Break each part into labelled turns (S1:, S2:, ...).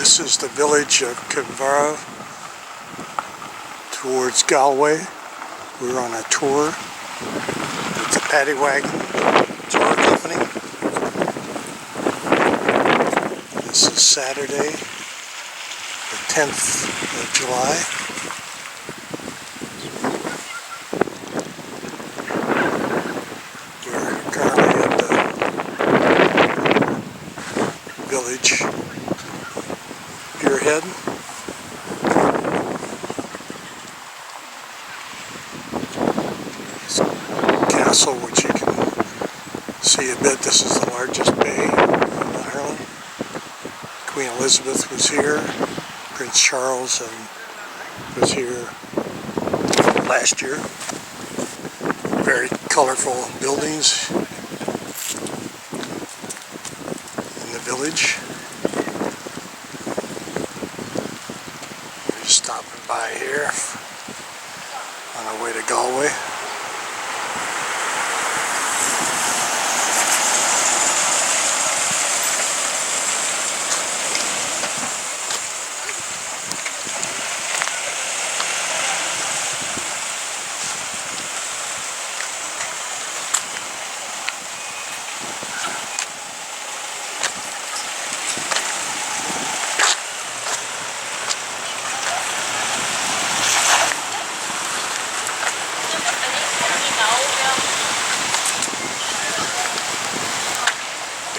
S1: This is the village of Kivara towards Galway. We're on a tour with the Paddy Wagon Tour Company. This is Saturday, the 10th of July. We're currently at the village Spearhead. This castle, which you can see a bit. This is the largest bay in Ireland. Queen Elizabeth was here. Prince Charles was here last year. Very colorful buildings in the village. We're just stopping by here on our way to Galway.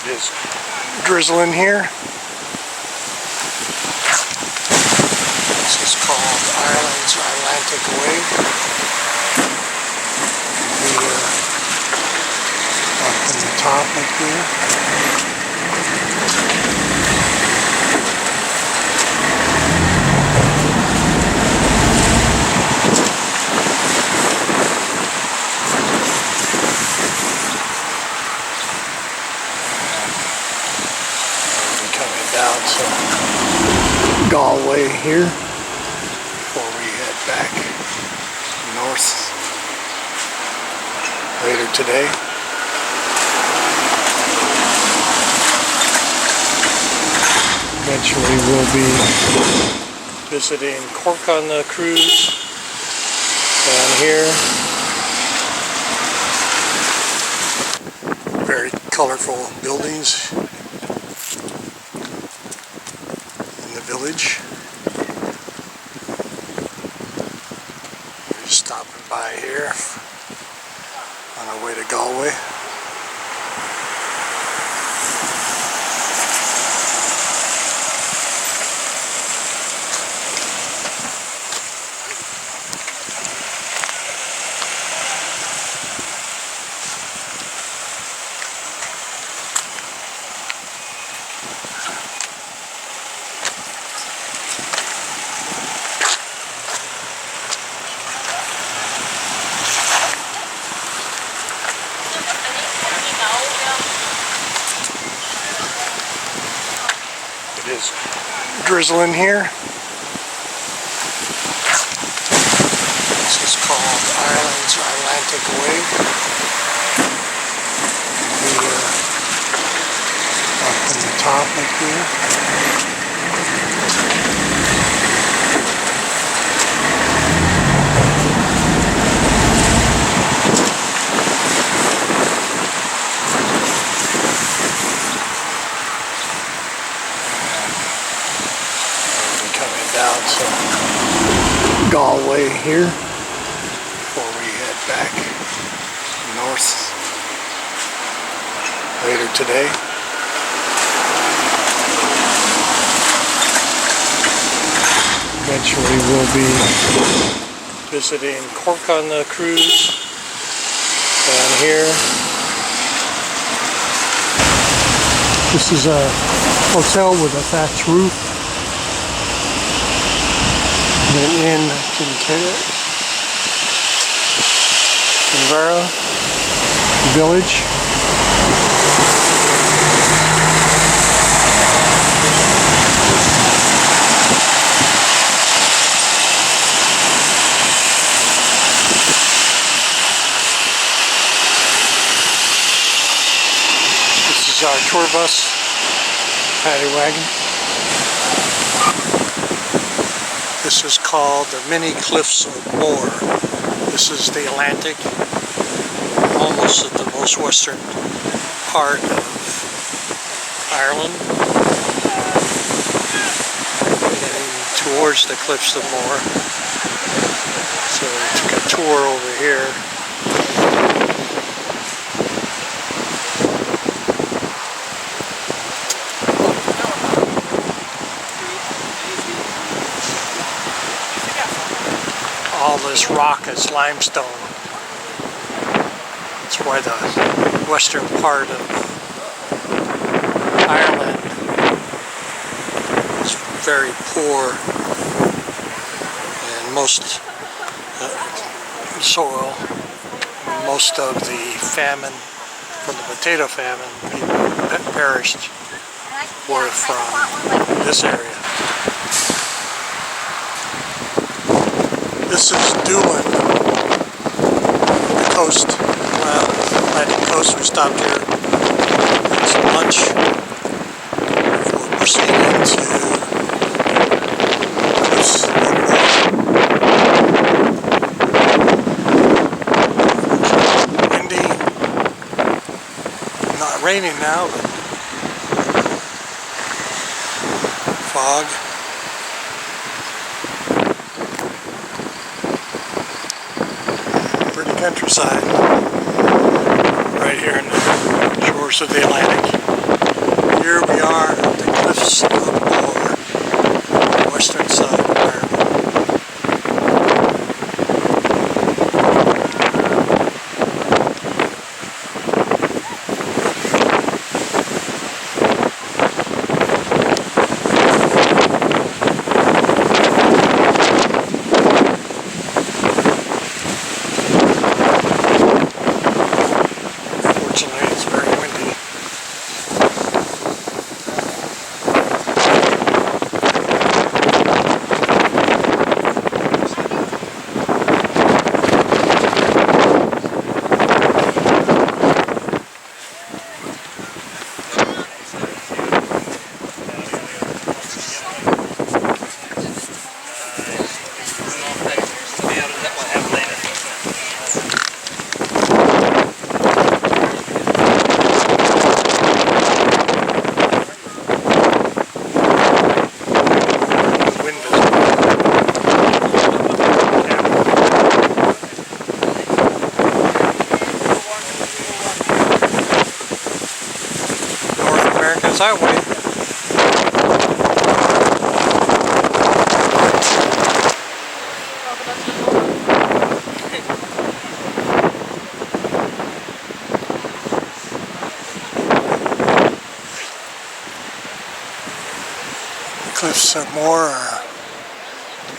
S1: It is drizzling here. This is called Ireland's Atlantic Way. We're up in the top up here. Down to Galway here before we head back north later today. Eventually we'll be visiting Cork on the cruise down here. Very colorful buildings village. We're just stopping by here on our way to Galway. It is drizzling here. This is called Ireland's Atlantic Way. We're up in the top up here. Down to Galway here before we head back north later today. Eventually we'll be visiting Cork on the cruise down here. This is a hotel with a thatched roof. Then in Kivara village. This is our tour bus, Paddy Wagon. This is called the Mini Cliffs of Moher. This is the Atlantic, almost at the most western part of Ireland, heading towards the Cliffs of Moher. So we took a tour over here. All this rock is limestone. That's why the western part of Ireland is very poor, and most soil, most of the famine, from the potato famine, people that perished were from this area. This is Doolin, the coast, Atlantic coast. We stopped here for some lunch before proceeding to Cliffs of Moher. Windy, not raining now, but fog. Countryside right here in the shores of the Atlantic. Here we are at the Cliffs of Moher, western side of Ireland. Highway. Cliffs of Moher are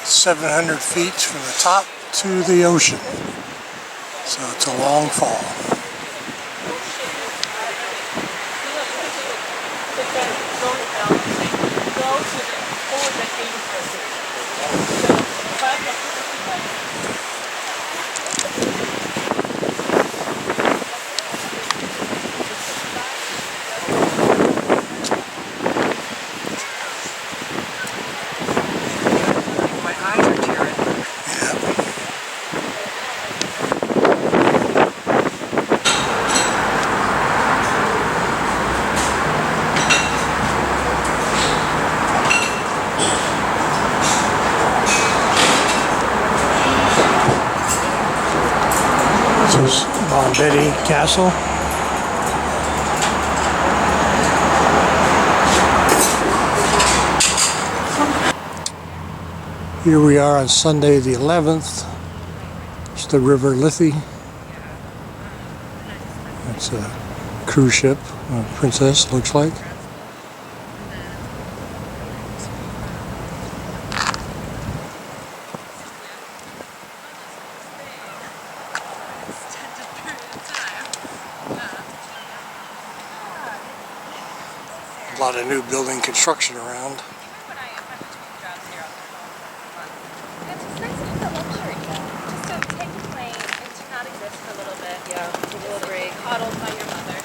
S1: 700 feet from the top to the ocean, so it's a long fall. This is Betty Castle. Here we are on Sunday the 11th. It's the River Liffey. It's a cruise ship, a Princess looks like. A lot of new building construction around.
S2: Coddled by your mother.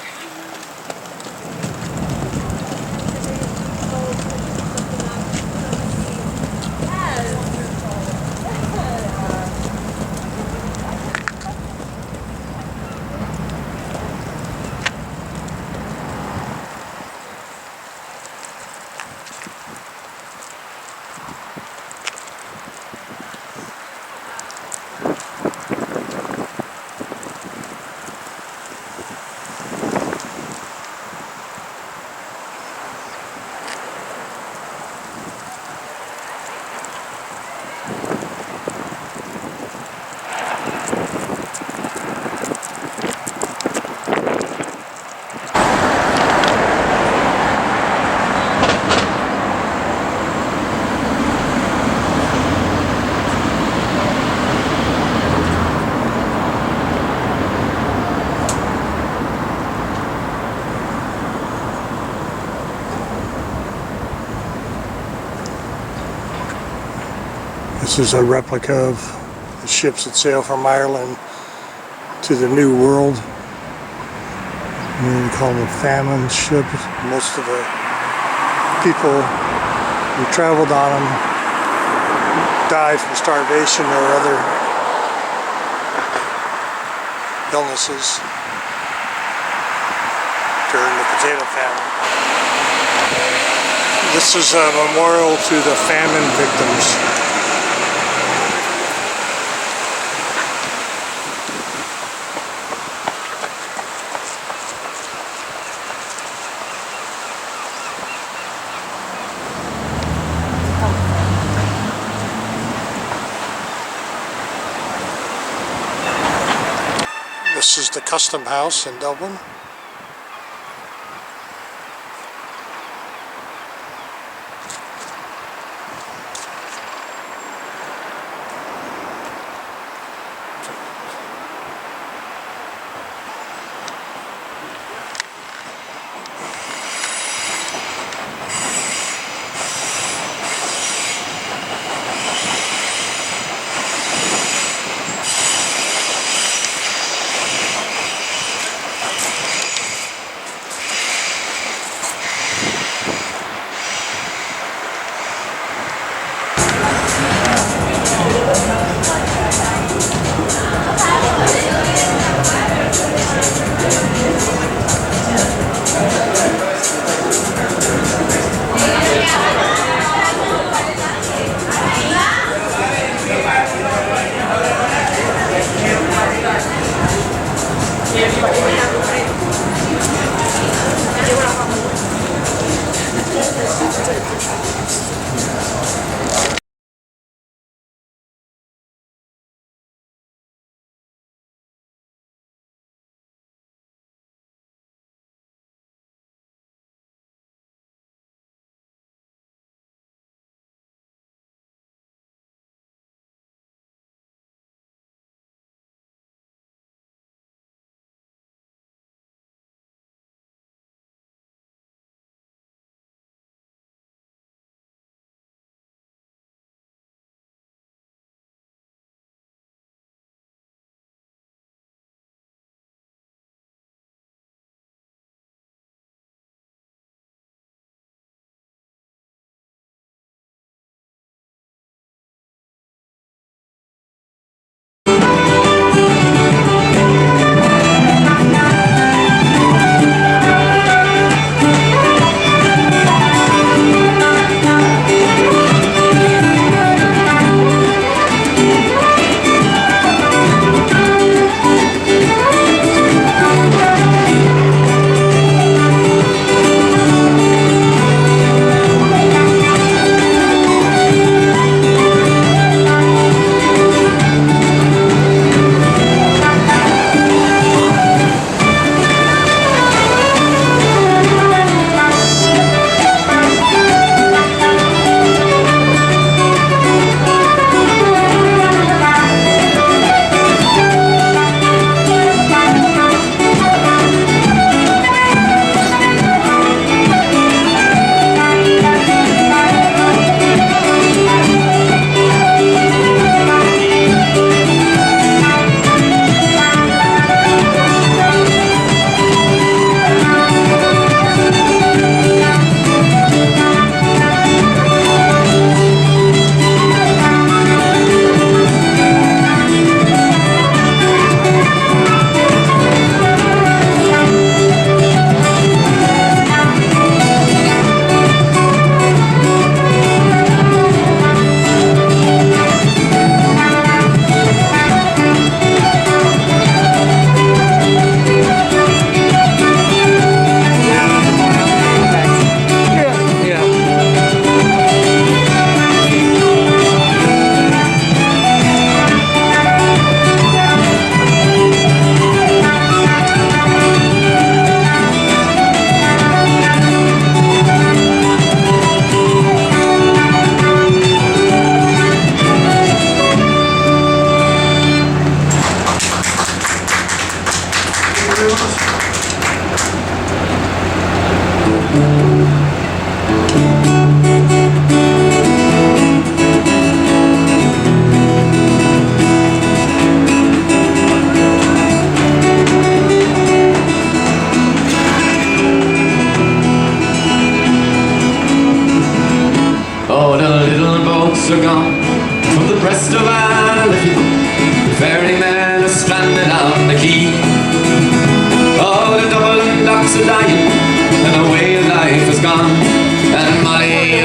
S2: Yes.
S1: This is a replica of the ships that sail from Ireland to the New World. We call them famine ships. Most of the people who traveled on them died from starvation or other illnesses during the potato famine. This is a memorial to the famine victims. This is the Custom House in Dublin.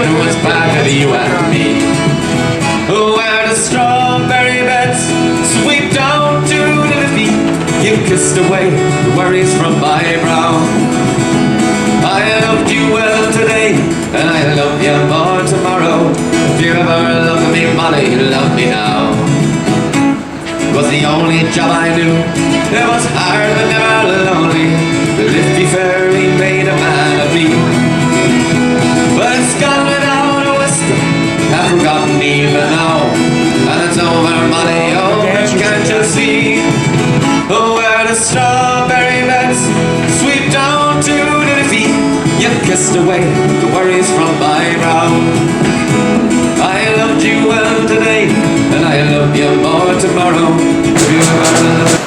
S3: was back of you and me. Where the strawberry beds sweep down to the feet, you kissed away the worries from my brow. I loved you well today, and I love you more tomorrow. If you ever loved me, Molly, love me now. It was the only job I knew. It was hard but never lonely. The Liffey Ferry made a man of me. But it's gone without a whisper, I've forgotten even now. And it's over, Molly, over, can't you see? Where the strawberry beds sweep down to the feet, you kissed away the worries from my brow. I loved you well today, and I love you more tomorrow. If you ever loved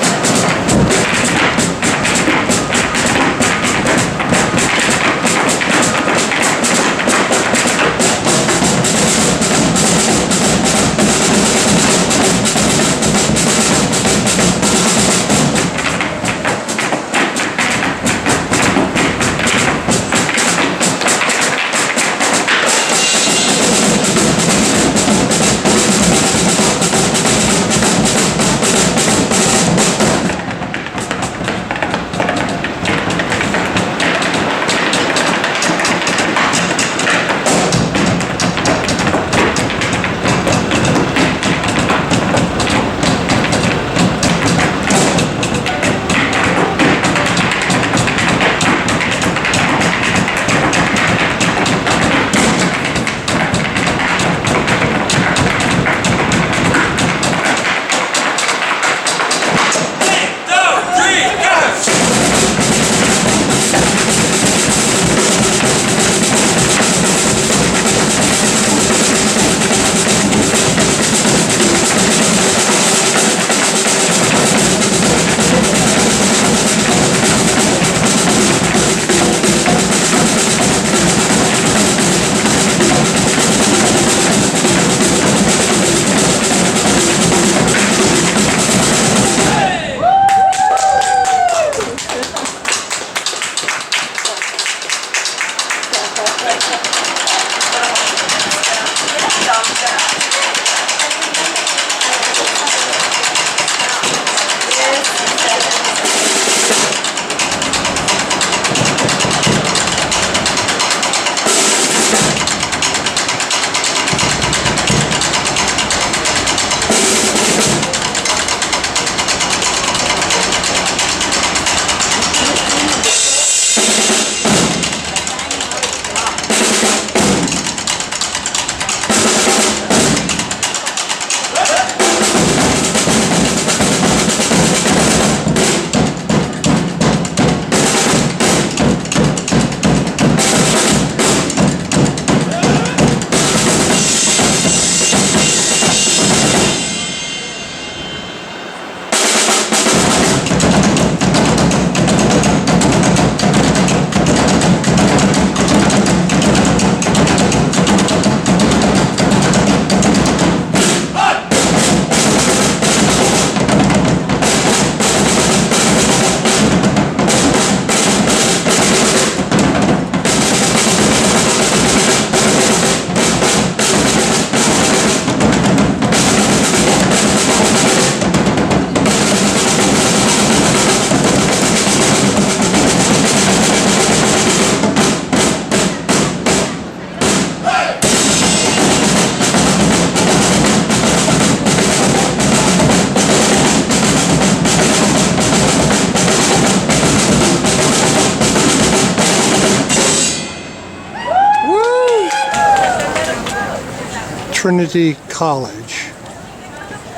S1: Trinity College,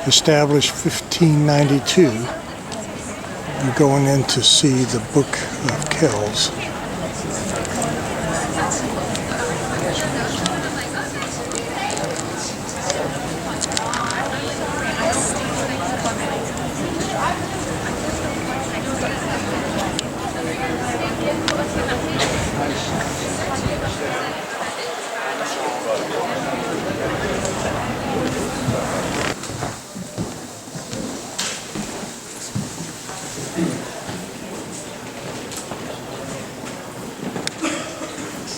S1: established 1592. We're going in to see the Book of Kells.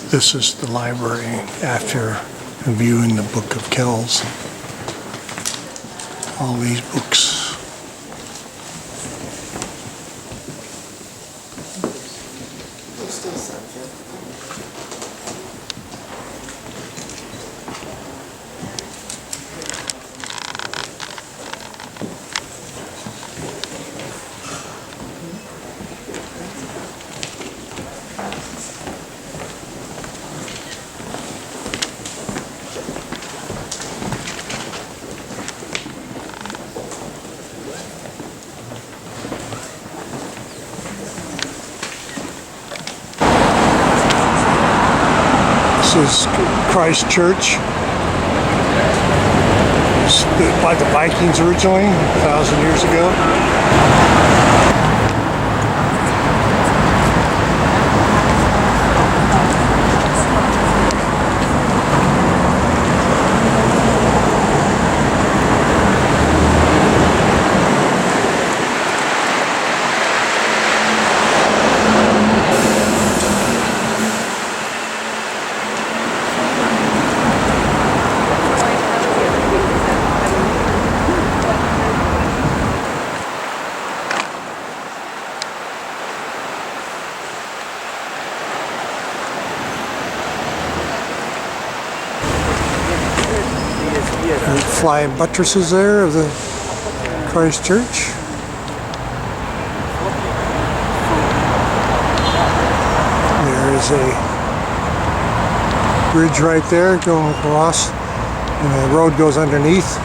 S1: This is the library after viewing the Book of Kells. All these books. This is Christ Church. It's built by the Vikings originally, 1,000 years ago. Flying buttresses there of the Christ Church. There is a bridge right there going across, and the road goes underneath.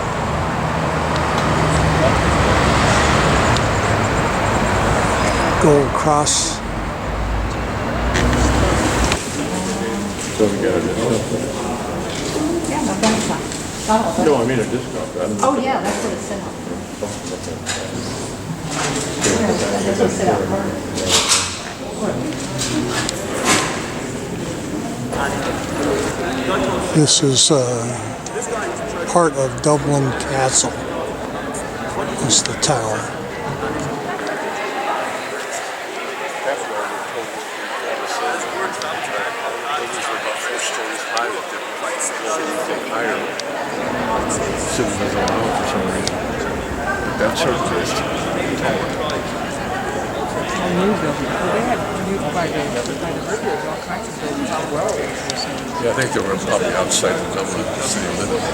S1: Go across.
S4: No, I mean a discount.
S2: Oh, yeah, that's what it said. That's what it said out front.
S1: This is part of Dublin Castle. This is the tower.
S4: Citizens allowed for some reason. That circle is yeah, I think they were probably outside the Dublin city limits.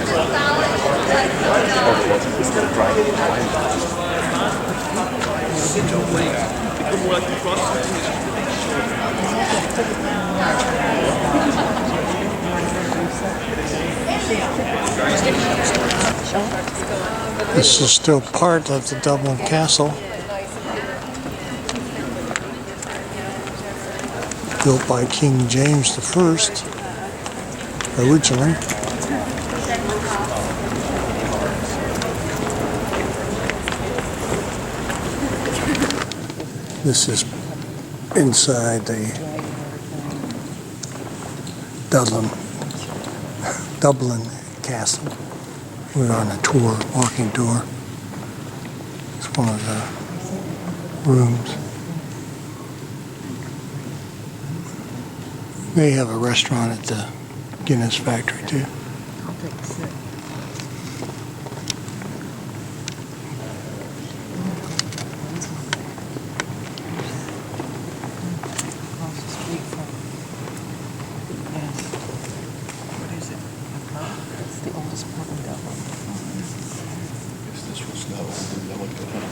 S1: This is still part of the Dublin Castle, built by King James I originally. This is inside the Dublin Castle. We're on a tour, walking tour. It's one of the rooms. They have a restaurant at the Guinness factory too.
S5: I'll take a sip. Across the street from, yes, what is it? A pub? It's the oldest pub in Dublin.
S4: Yes, this was not old. That one could have.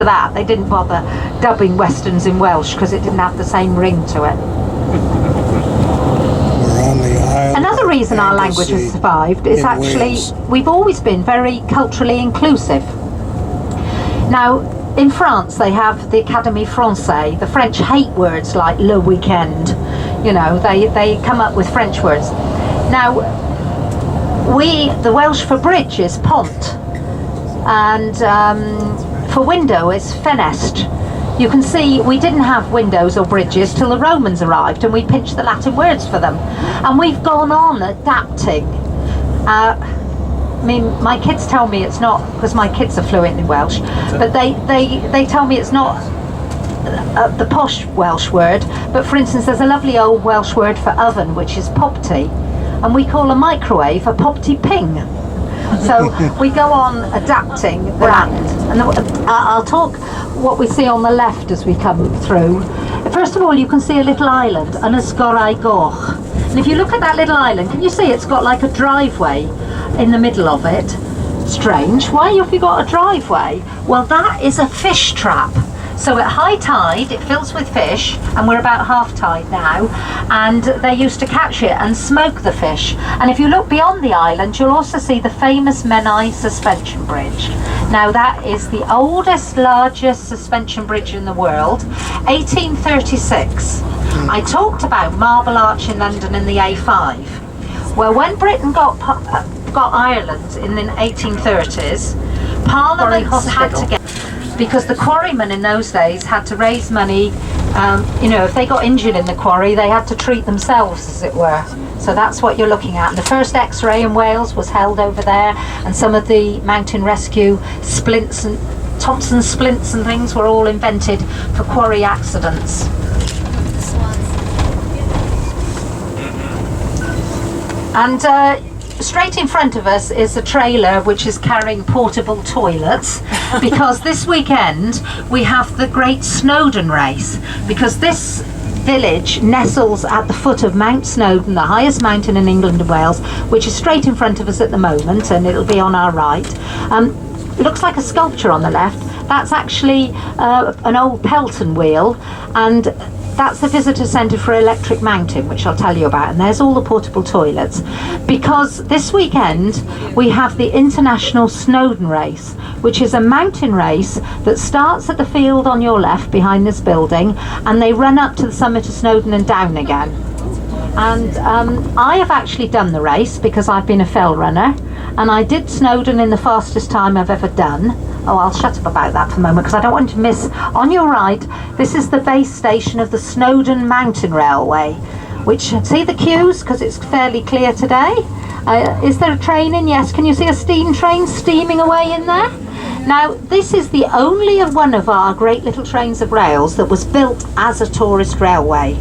S5: That they didn't bother dubbing westerns in Welsh because it didn't have the same ring to it.
S1: We're on the island.
S5: Another reason
S6: reason our language has
S1: Anglesey
S6: survived is
S1: in
S6: actually
S1: Wales.
S6: we've always been very culturally inclusive. Now, in France, they have the Académie Française. The French hate words like le weekend. You know, they come up with French words. Now, the Welsh for bridge is pont, and for window is fenest. You can see we didn't have windows or bridges till the Romans arrived, and we pinched the Latin words for them. And we've gone on adapting. I mean, my kids tell me it's not, because my kids are fluent in Welsh, but they tell me it's not the posh Welsh word. But for instance, there's a lovely old Welsh word for oven, which is popty, and we call a microwave a popty ping. So we go on adapting the land. And I'll talk what we see on the left as we come through. First of all, you can see a little island, Ynysgorau Goch. And if you look at that little island, can you see it's got like a driveway in the middle of it? Strange. Why have you got a driveway? Well, that is a fish trap. So at high tide, it fills with fish, and we're about half tide now, and they used to catch it and smoke the fish. And if you look beyond the island, you'll also see the famous Menai Suspension Bridge. Now that is the oldest, largest suspension bridge in the world, 1836. I talked about Marble Arch in London and the A5. Well, when Britain got Ireland in the 1830s, Parliament had to get, because the quarrymen in those days had to raise money. You know, if they got injured in the quarry, they had to treat themselves, as it were. So that's what you're looking at. And the first X-ray in Wales was held over there, and some of the mountain rescue splints and Thompson splints and things were all invented for quarry accidents. And straight in front of us is a trailer which is carrying portable toilets, because this weekend we have the Great Snowdon Race, because this village nestles at the foot of Mount Snowdon, the highest mountain in England and Wales, which is straight in front of us at the moment, and it'll be on our right. It looks like a sculpture on the left. That's actually an old Pelton wheel, and that's the visitor centre for Electric Mountain, which I'll tell you about, and there's all the portable toilets. Because this weekend we have the International Snowdon Race, which is a mountain race that starts at the field on your left behind this building, and they run up to the summit of Snowdon and down again. And I have actually done the race because I've been a fell runner, and I did Snowdon in the fastest time I've ever done. Oh, I'll shut up about that for a moment because I don't want to miss. On your right, this is the base station of the Snowdon Mountain Railway, which, see the queues, because it's fairly clear today. Is there a train in? Yes. Can you see a steam train steaming away in there? Now, this is the only one of our great little trains of rails that was built as a tourist railway.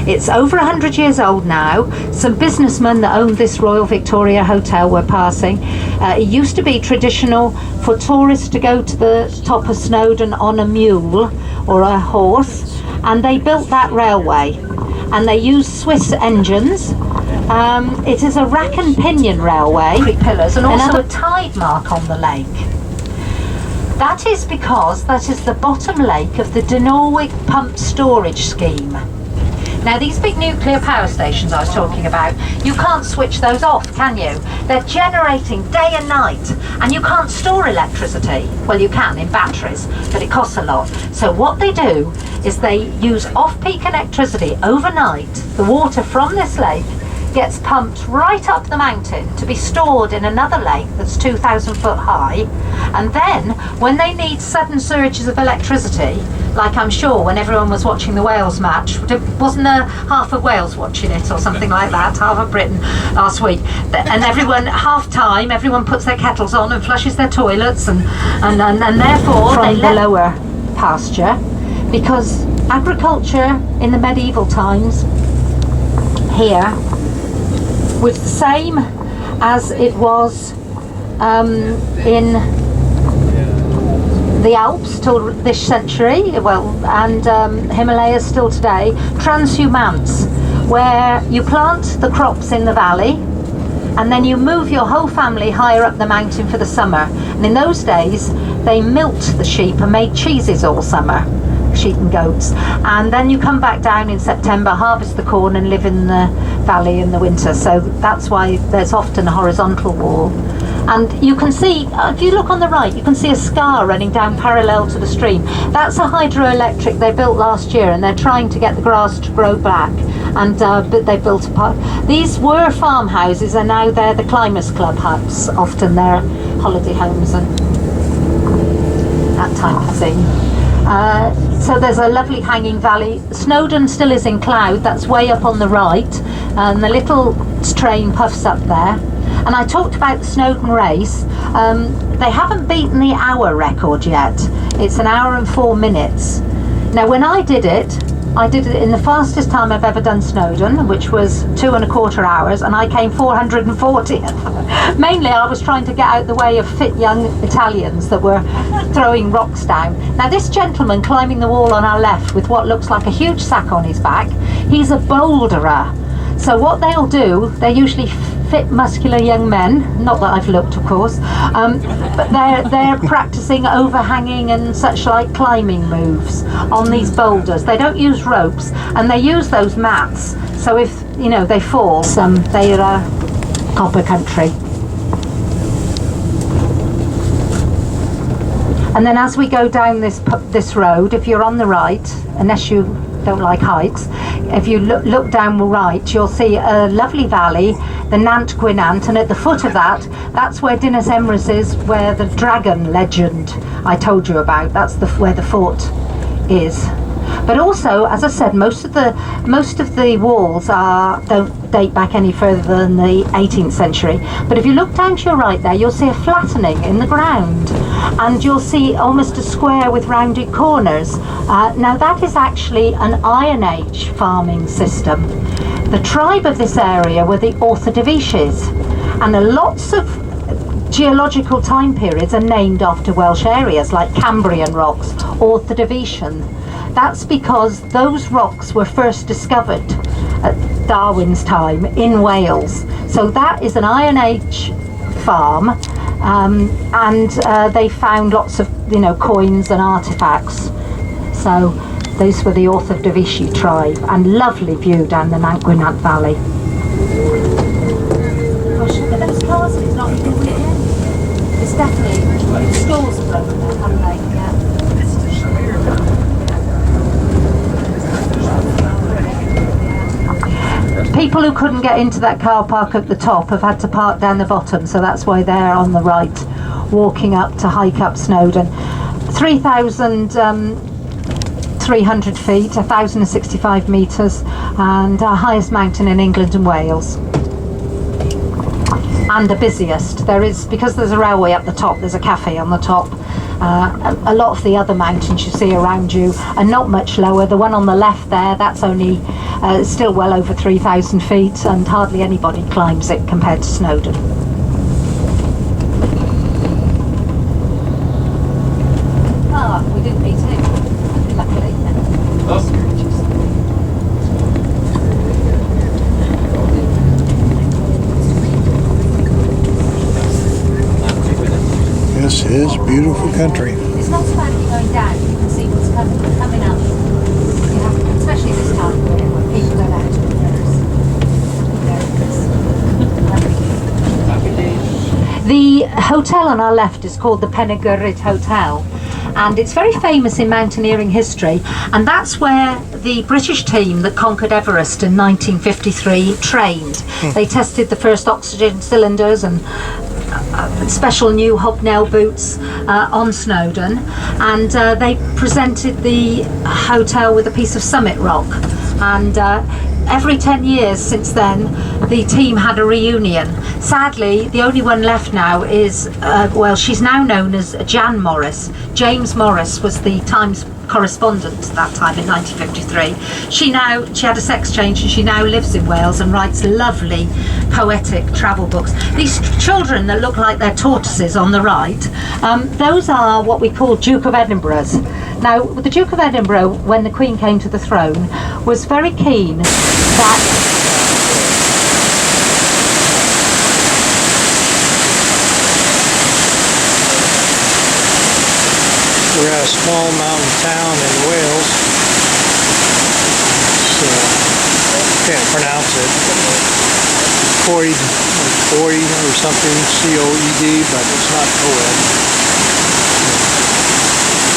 S6: It's over 100 years old now. Some businessmen that owned this Royal Victoria Hotel were passing. It used to be traditional for tourists to go to the top of Snowdon on a mule or a horse, and they built that railway, and they used Swiss engines. It is a rack and pinion railway, 3 pillars, and also a tide mark on the lake. That is because that is the bottom lake of the Dinorwig Pump Storage Scheme. Now, these big nuclear power stations I was talking about, you can't switch those off, can you? They're generating day and night, and you can't store electricity. Well, you can in batteries, but it costs a lot. So what they do is they use off-peak electricity overnight. The water from this lake gets pumped right up the mountain to be stored in another lake that's 2,000 foot high, and then when they need sudden surges of electricity, like I'm sure when everyone was watching the Wales match, wasn't there half of Wales watching it or something like that, half of Britain last week, and everyone, half time, everyone puts their kettles on and flushes their toilets, and therefore from the lower pasture, because agriculture in the medieval times here was the same as it was in the Alps till this century, well, and Himalayas still today, transhumance, where you plant the crops in the valley and then you move your whole family higher up the mountain for the summer. And in those days they milked the sheep and made cheeses all summer. sheep and goats, and then you come back down in September, harvest the corn and live in the valley in the winter. So that's why there's often a horizontal wall. And you can see, if you look on the right, you can see a scar running down parallel to the stream. That's a hydroelectric they built last year, and they're trying to get the grass to grow back. And but they built a park. These were farmhouses, and now they're the Climbers Club huts. Often they're holiday homes and that type of thing. So there's a lovely hanging valley. Snowdon still is in cloud. That's way up on the right, and the little train puffs up there. And I talked about the Snowdon race. They haven't beaten the hour record yet. It's 1 hour and 4 minutes. Now when I did it in the fastest time I've ever done Snowdon, which was 2¼ hours, and I came 440th. Mainly I was trying to get out the way of fit young Italians that were throwing rocks down. Now this gentleman climbing the wall on our left with what looks like a huge sack on his back, he's a boulderer. So what they'll do, they're usually fit, muscular young men, not that I've looked of course, but they're practicing overhanging and such like climbing moves on these boulders. They don't use ropes, and they use those mats, so if you know they fall, they're copper country. And then as we go down this road, if you're on the right, unless you don't like heights, if you look down the right, you'll see a lovely valley, the Nant Gwynant, and at the foot of that's where Dinas Emrys is, where the dragon legend I told you about, that's where the fort is. But also, as I said, most of the walls don't date back any further than the 18th century. But if you look down to your right there, you'll see a flattening in the ground, and you'll see almost a square with rounded corners. Now that is actually an Iron Age farming system. The tribe of this area were the Orthodovices, and lots of geological time periods are named after Welsh areas, like Cambrian rocks, Orthodovician. That's because those rocks were first discovered at Darwin's time in Wales. So that is an Iron Age farm, and they found lots of coins and artifacts. So those were the Orthodovici tribe, and lovely view down the Nant Gwynant Valley. Gosh, look at those cars, it's not even clear. It's definitely, stores are broken there, haven't they? Yeah. People who couldn't get into that car park at the top have had to park down the bottom, so that's why they're on the right, walking up to hike up Snowdon. 3,300 feet, 1,065 metres, and our highest mountain in England and Wales. And the busiest. There is, because there's a railway up the top, there's a cafe on the top. A lot of the other mountains you see around you are not much lower. The one on the left there, that's only still well over 3,000 feet, and hardly anybody climbs it compared to Snowdon. We didn't meet him, luckily.
S1: This is beautiful country.
S6: It's not so bad going down, you can see what's coming up. You have, especially this time of year when people go down to the rivers. The hotel on our left is called the Penygyrrid Hotel, and it's very famous in mountaineering history, and that's where the British team that conquered Everest in 1953 trained. They tested the first oxygen cylinders and special new hobnail boots on Snowdon, and they presented the hotel with a piece of summit rock, and every 10 years since then the team had a reunion. Sadly, the only one left now is well, she's now known as Jan Morris. James Morris was the Times correspondent at that time in 1953. She had a sex change, and she now lives in Wales and writes lovely poetic travel books. These children that look like they're tortoises on the right, those are what we call Duke of Edinburghs. Now the Duke of Edinburgh, when the Queen came to the throne, was very keen that
S1: We're going to small mountain town in Wales. So, can't pronounce it. Coed or Coed or something, C-O-E-D, but it's not Coed.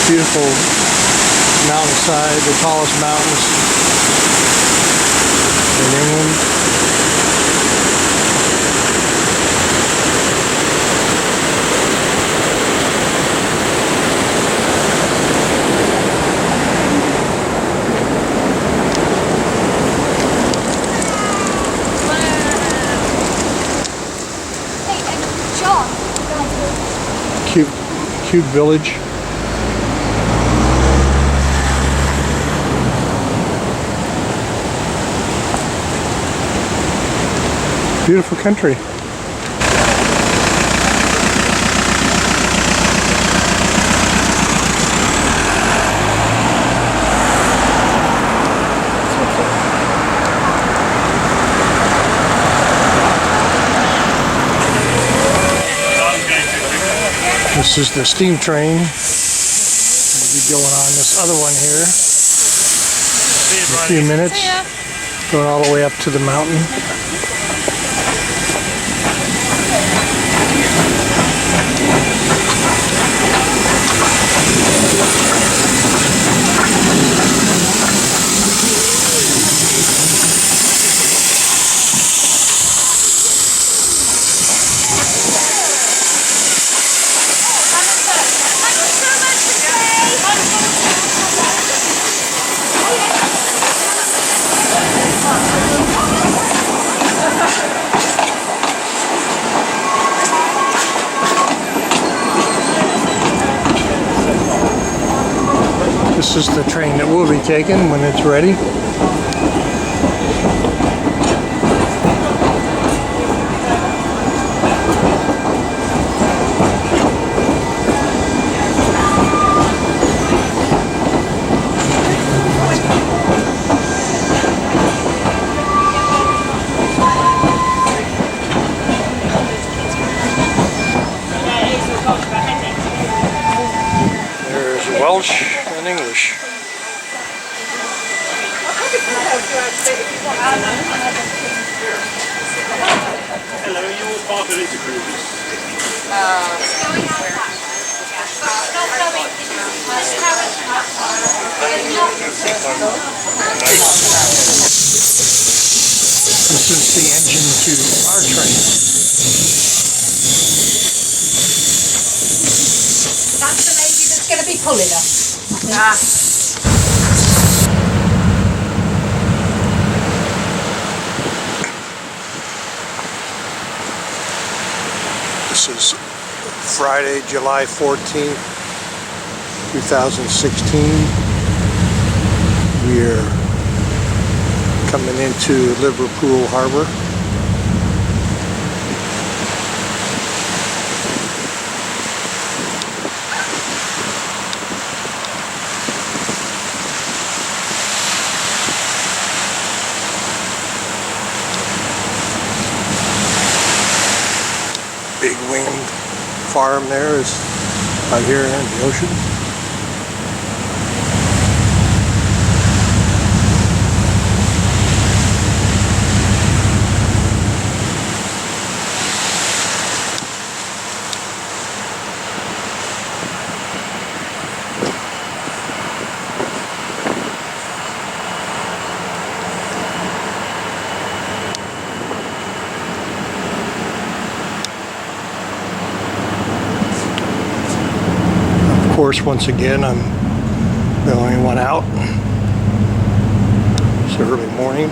S1: Beautiful mountainside, the tallest mountains in England. Cute village. Beautiful country. This is the steam train. We'll be going on this other one here in a few minutes. Going all the way up to the mountain. This is the train that we'll be taking when it's ready. There's Welsh and English.
S7: Hello, you all part of Azamara Cruise.
S1: This is the engine to our train.
S6: That's the lady that's going to be pulling us.
S1: This is Friday, July 14th, 2016. We're coming into Liverpool Harbor. Big winged farm there is out here in the ocean. Of course, once again, I'm the only one out. It's early morning.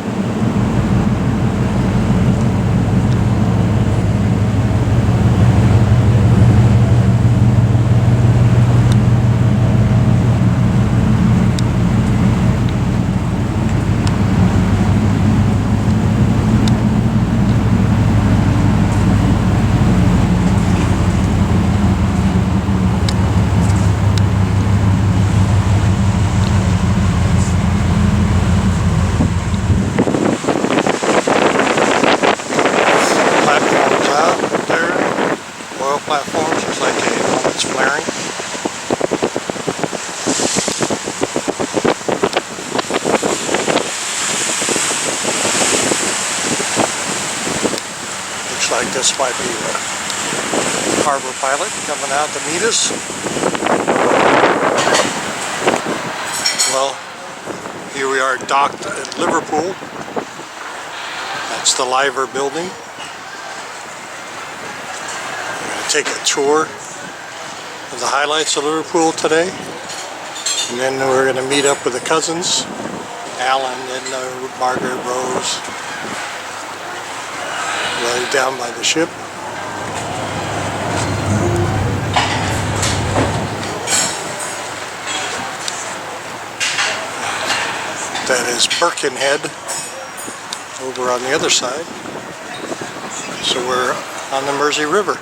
S1: Platforms, just like a moment's flaring. Looks like this might be the harbor pilot coming out to meet us. Well, here we are docked at Liverpool. That's the Liver building. We're going to take a tour of the highlights of Liverpool today. And then we're going to meet up with the cousins, Alan and Margaret Rose, right down by the ship. That is Birkenhead over on the other side. So we're on the Mersey River.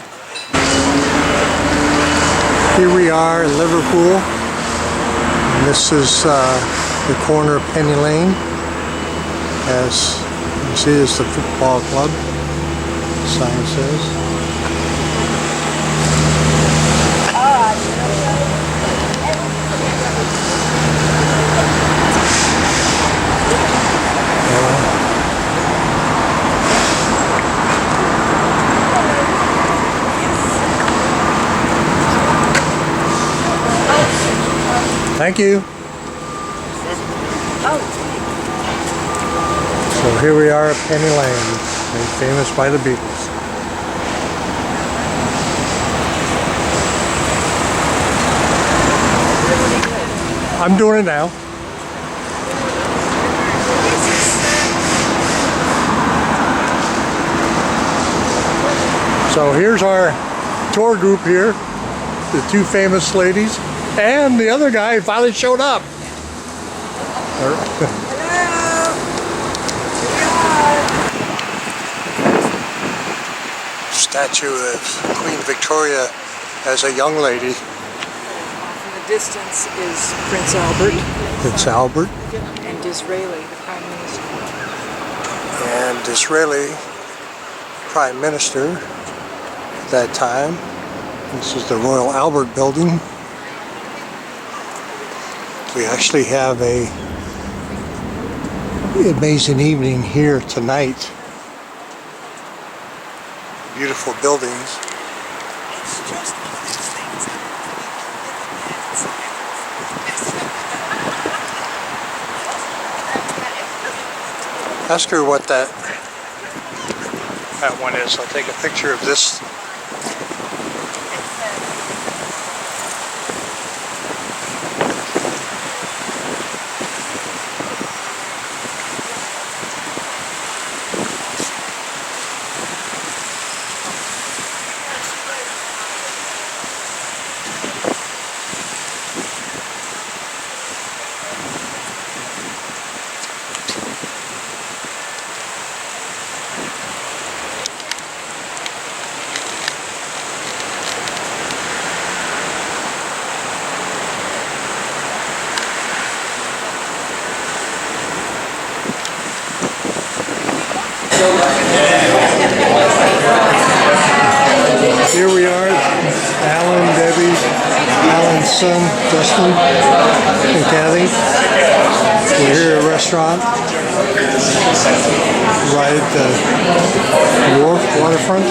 S1: Here we are in Liverpool. And this is the corner of Penny Lane. As you see, it's the football club. The sign says. Thank you. So here we are at Penny Lane, made famous by the Beatles. I'm doing it now. So here's our tour group here, the two famous ladies. And the other guy finally showed up. Statue of Queen Victoria as a young lady.
S5: Off in the distance is Prince Albert.
S1: Prince Albert.
S5: And Disraeli, the Prime Minister.
S1: And Disraeli, Prime Minister at that time. This is the Royal Albert Building. We actually have an amazing evening here tonight. Beautiful buildings. Ask her what that one is. I'll take a picture of this. Here we are, Alan, Debbie, Alan's son, Justin, and Kathy. We're here at a restaurant right at the wharf, waterfront.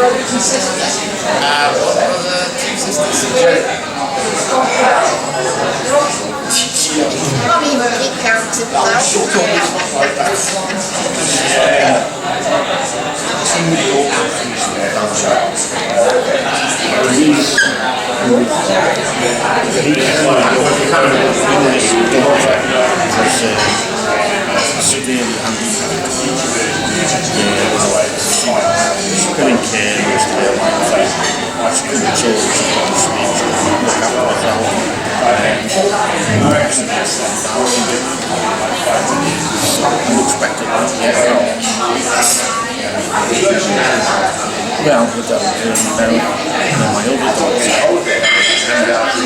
S8: brothers and sisters? What were the two sisters? Can't even keep count of expected that, yeah. Well, with that, my older dogs,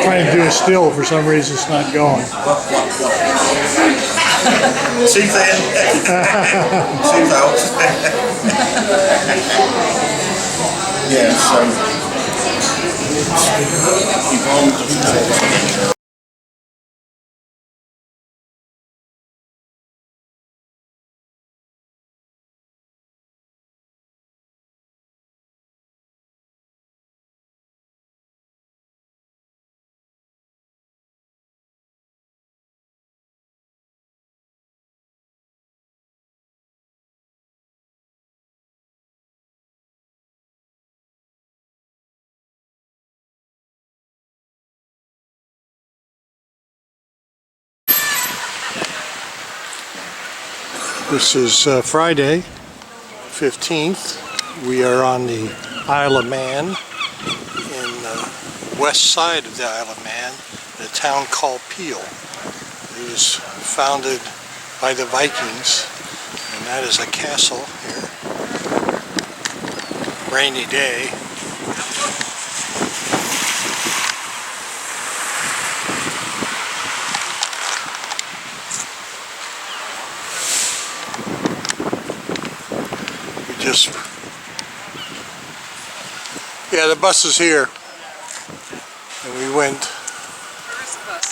S1: Trying to do a still, for some reason it's not going.
S8: Tooth in. Tooth out. Yeah, so evolved.
S1: This is Friday, 15th. We are on the Isle of Man, in the west side of the Isle of Man, in a town called Peel. It was founded by the Vikings, and that is a castle here. Rainy day. Yeah, the bus is here, and we went.
S5: Where's the bus?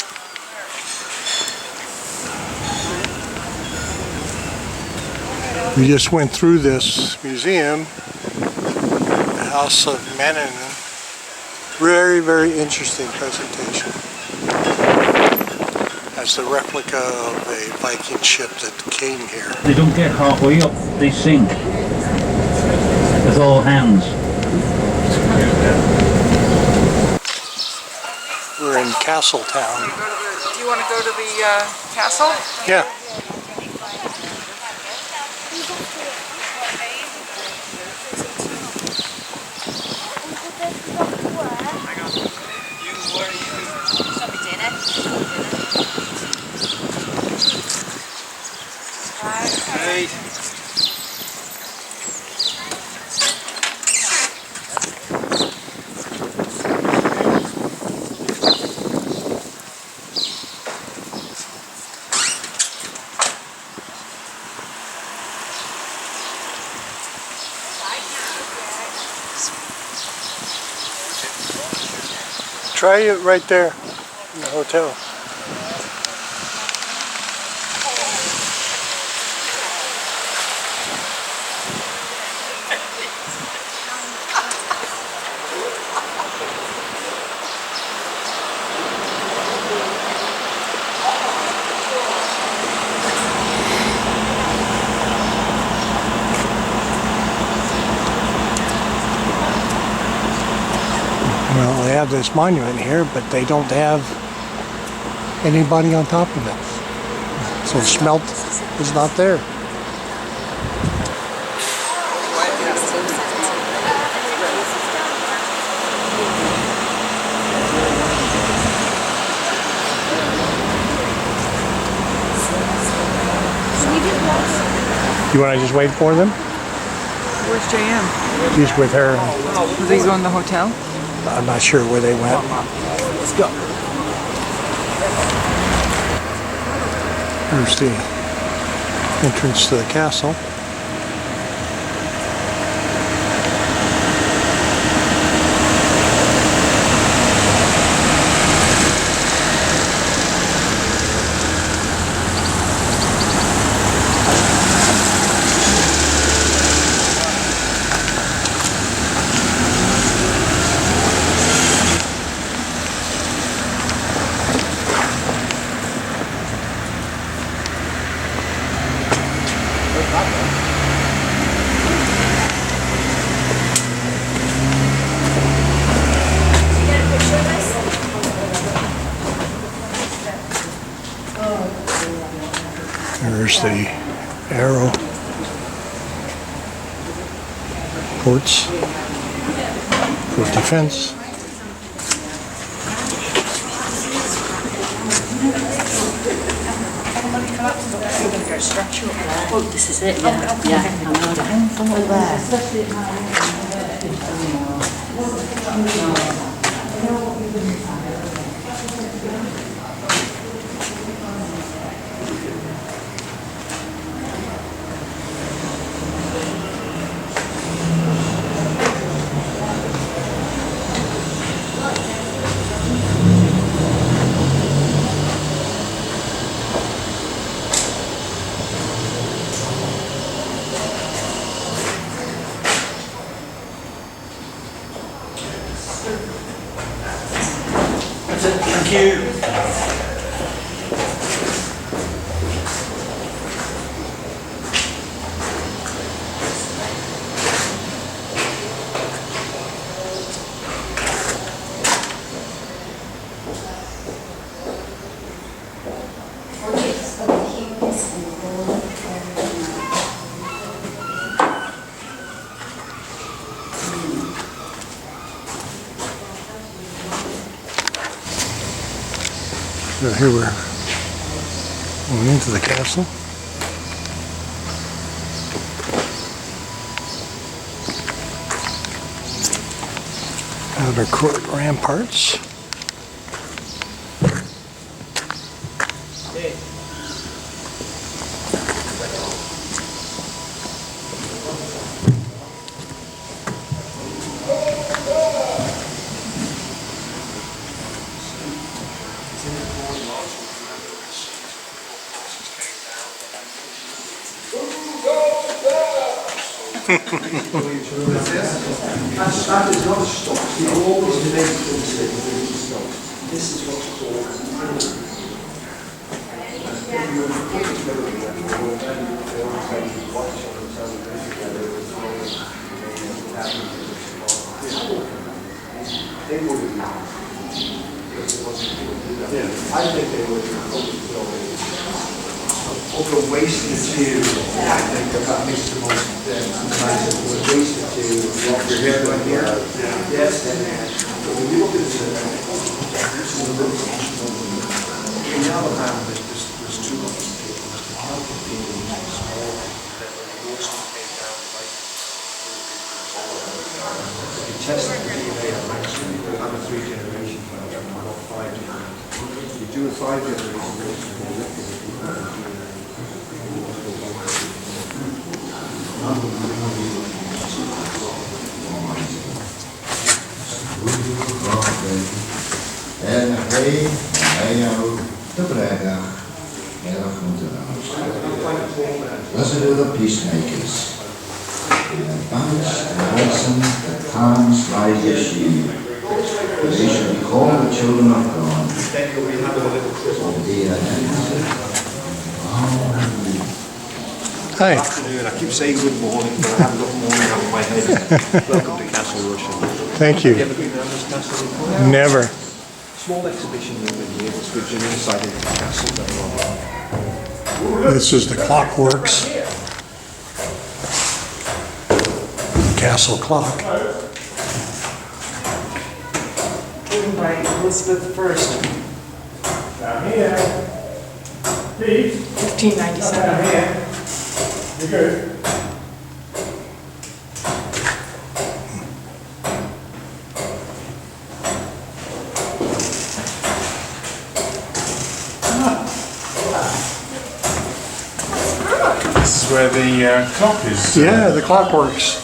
S1: We just went through this museum, the House of Menon. Very, very interesting presentation. As the replica of a Viking ship that came here.
S9: They don't get halfway up, they sink with all hands.
S1: We're in Castletown.
S5: Do you want to go to the castle?
S1: Yeah. Try it right there in the hotel. Well, they have this monument here, but they don't have anybody on top of it. So smelt is not there. You want to just wait for them?
S5: Where's JM?
S1: He's with her.
S5: Was he going to the hotel?
S1: I'm not sure where they went. Let's go. Here's the entrance to the castle. There's the arrow ports. of Defense.
S2: Oh, this is it, yeah. Yeah, I know that.
S7: Thank you.
S1: So here we're going into the castle. Outer court ramparts.
S8: That is not a stock. You always make things stock. This is what's called they would have I think they would have of the waste material. I think that makes the most sometimes it was waste material. What we're here right here. Yes, and when you look at this, in the other hand, there's two of them. The healthy people is small that when the waste came down like you test the DNA of maximum, you have a 3-generation function, not 5 generations. You do a 5-generation
S10: En hij jou de vrijdag erg moeten Blessed are the peacemakers. In the bunch and ransom that comes like a sheep. They shall be called the children of God.
S1: Hi.
S8: Good afternoon. I keep saying good morning, but I haven't got morning out of my head. Welcome to Castle Russia.
S1: Thank you.
S8: Have you ever been around this castle before?
S1: Never.
S8: Small exhibition room in here, which gives you an insight into the castle.
S1: This is the clockworks. Castle clock.
S5: Written by Elizabeth I.
S7: Down here. Pete.
S5: 1597.
S7: Down here. You're good.
S4: This is where the clock is.
S1: Yeah, the clockworks.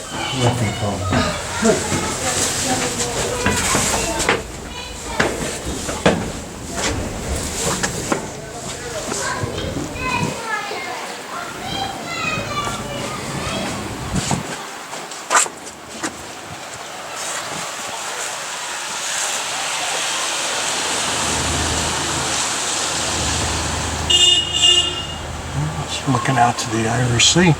S1: Looking out to the Irish Sea.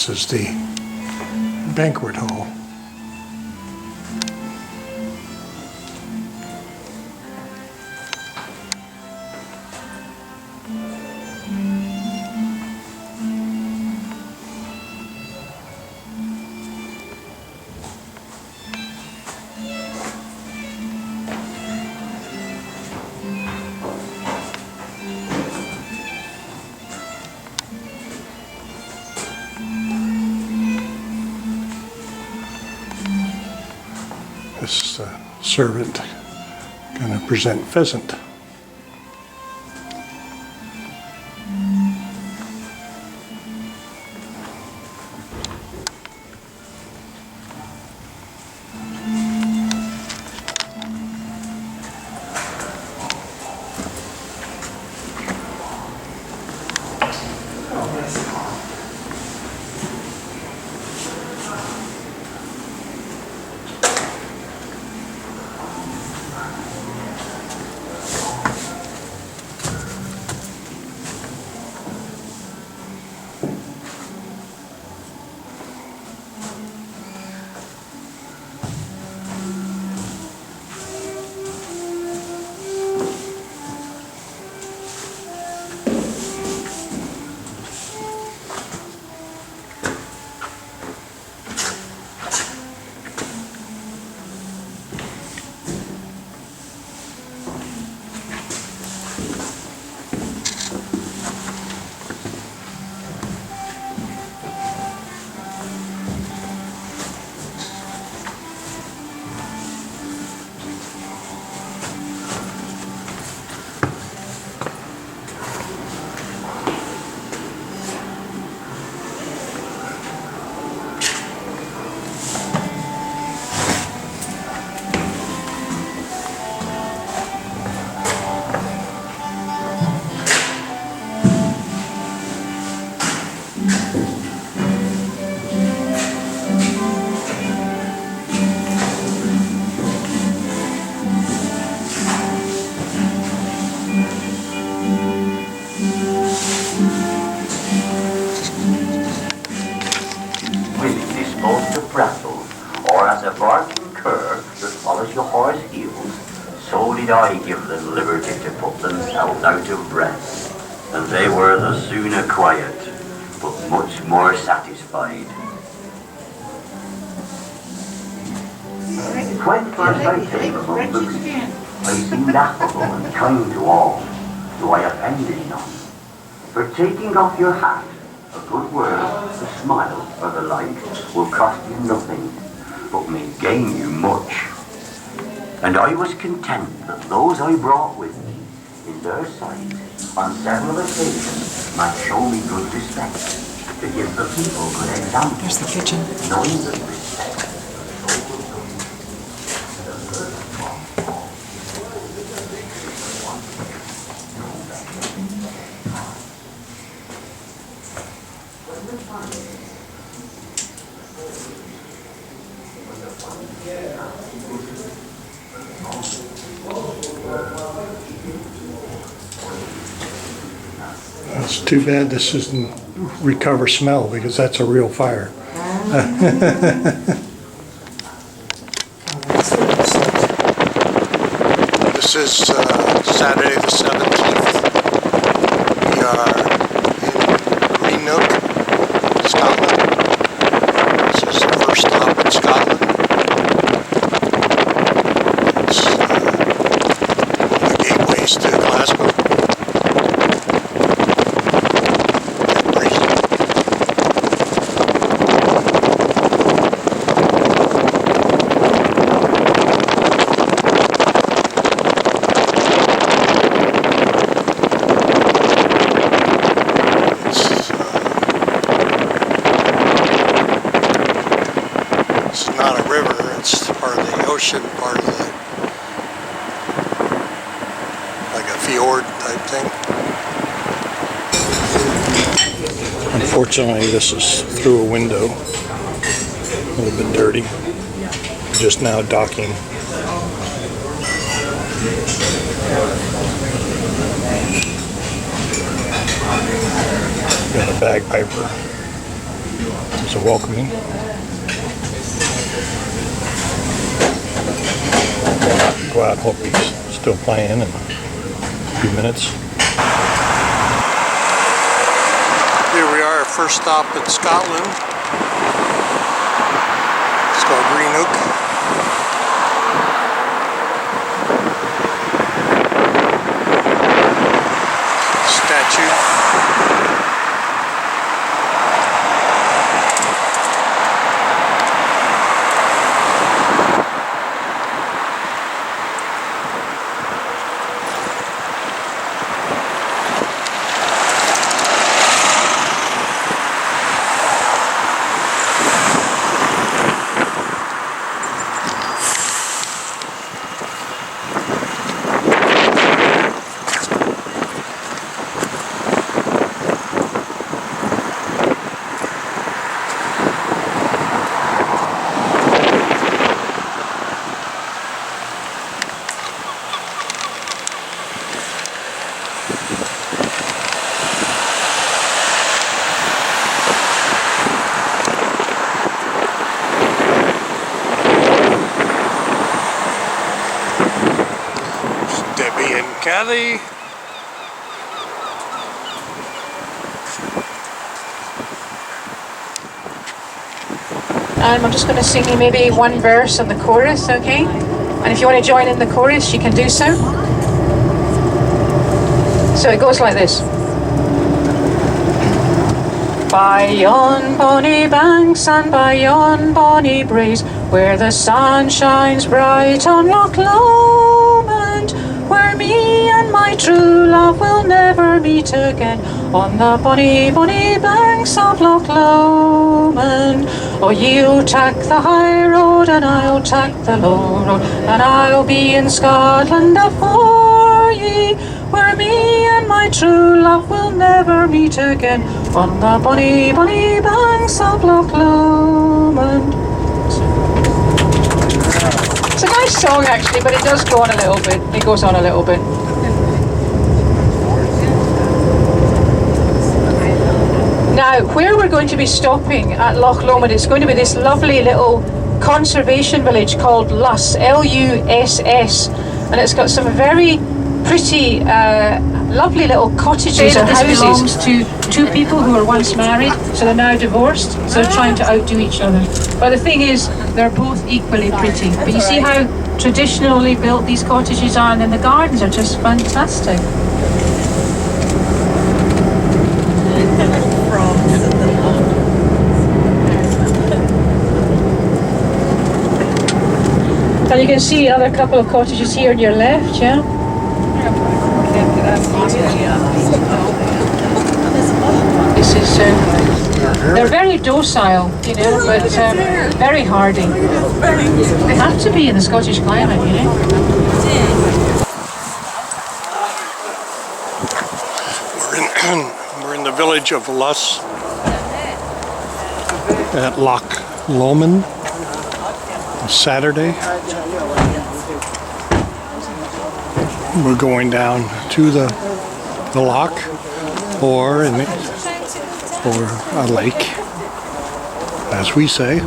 S1: This is the banquet hall. This servant going to present pheasant.
S11: I give them liberty to put themselves out of breath, and they were the sooner quiet, but much more satisfied. When first I came among the beasts, I seemed affable and kind to all, though I offended none. For taking off your hat, a good word, a smile, or the like, will cost you nothing, but may gain you much. And I was content that those I brought with me, in their sight, on several occasions, might show me good respect, to give the people good example.
S5: There's the kitchen.
S11: Knowing that respect.
S1: It's too bad this isn't recover smell, because that's a real fire. This is Saturday the 17th. We are in Greenock, Scotland. This is the first stop in Scotland. It's one of the gateways to Glasgow. Ocean, part of the, like a fjord type thing. Unfortunately, this is through a window, a little bit dirty. Just now docking. Got a bagpiper. There's a welcoming. Go out and hope he's still playing in a few minutes. Here we are, first stop in Scotland. It's called Greenock. Kathy.
S12: I'm just going to sing you maybe one verse on the chorus, okay? And if you want to join in the chorus, you can do so. So it goes like this. By yon bonny banks and by yon bonny braes, where the sun shines bright on Loch Lomond, where me and my true love will never meet again, on the bonny, bonny banks of Loch Lomond. Oh, you'll take the high road and I'll take the low road, and I'll be in Scotland afore ye, where me and my true love will never meet again, on the bonny, bonny banks of Loch Lomond. It's a nice song actually, but it does go on a little bit. It goes on a little bit. Now, where we're going to be stopping at Loch Lomond, it's going to be this lovely little conservation village called Luss, L-U-S-S, and it's got some very pretty, lovely little cottages or houses. This belongs to two people who were once married, so they're now divorced, so they're trying to outdo each other. But the thing is, they're both equally pretty. But you see how traditionally built these cottages are, and then the gardens are just fantastic. And you can see another couple of cottages here on your left, yeah? This is, they're very docile, you know, but very hardy. They have to be in the Scottish climate, you know.
S1: We're in the village of Luss at Loch Lomond. Saturday. We're going down to the loch or a lake, as we say.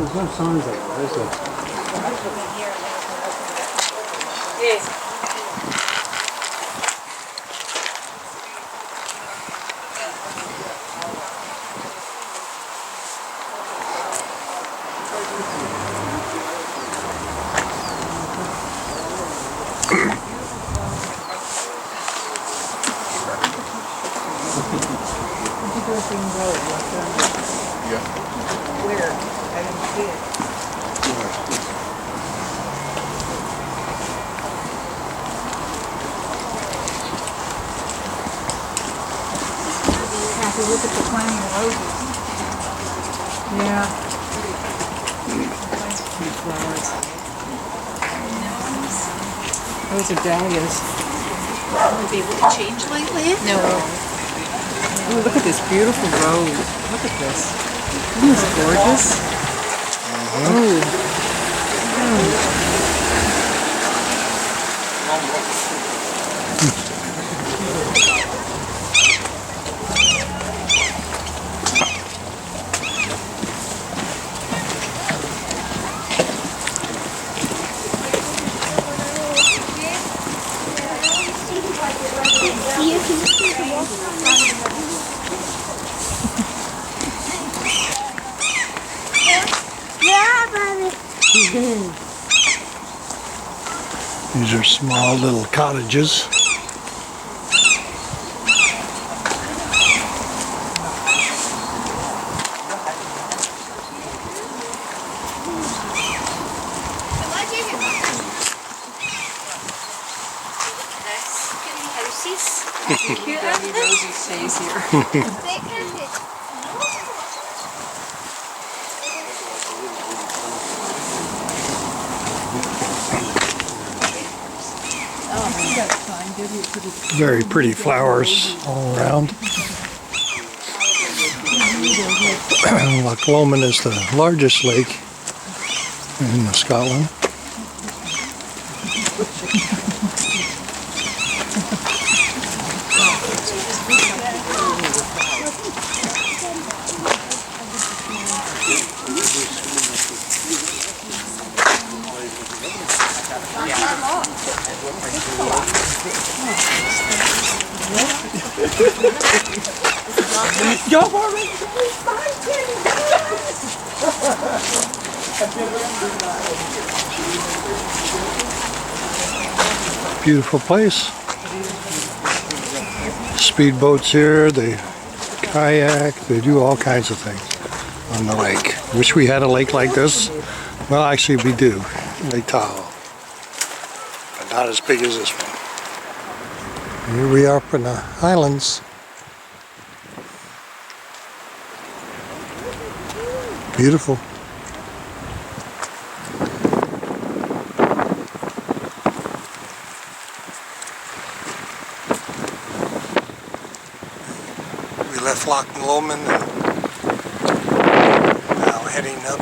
S5: Look at the flaming roses. Yeah. Cute flowers. Those are dahlias.
S2: Will we be able to change lately?
S5: No. Oh, look at this beautiful rose. Look at this. Isn't this gorgeous? Oh.
S1: These are small little cottages.
S5: Daddy Rosie stays here.
S1: Very pretty flowers all around. Loch Lomond is the largest lake in Scotland. Beautiful place. Speedboats here, they kayak, they do all kinds of things on the lake. Wish we had a lake like this. Well, actually we do, Lake Tahoe. But not as big as this one. Here we are up in the Highlands. Beautiful. We left Loch Lomond and now heading up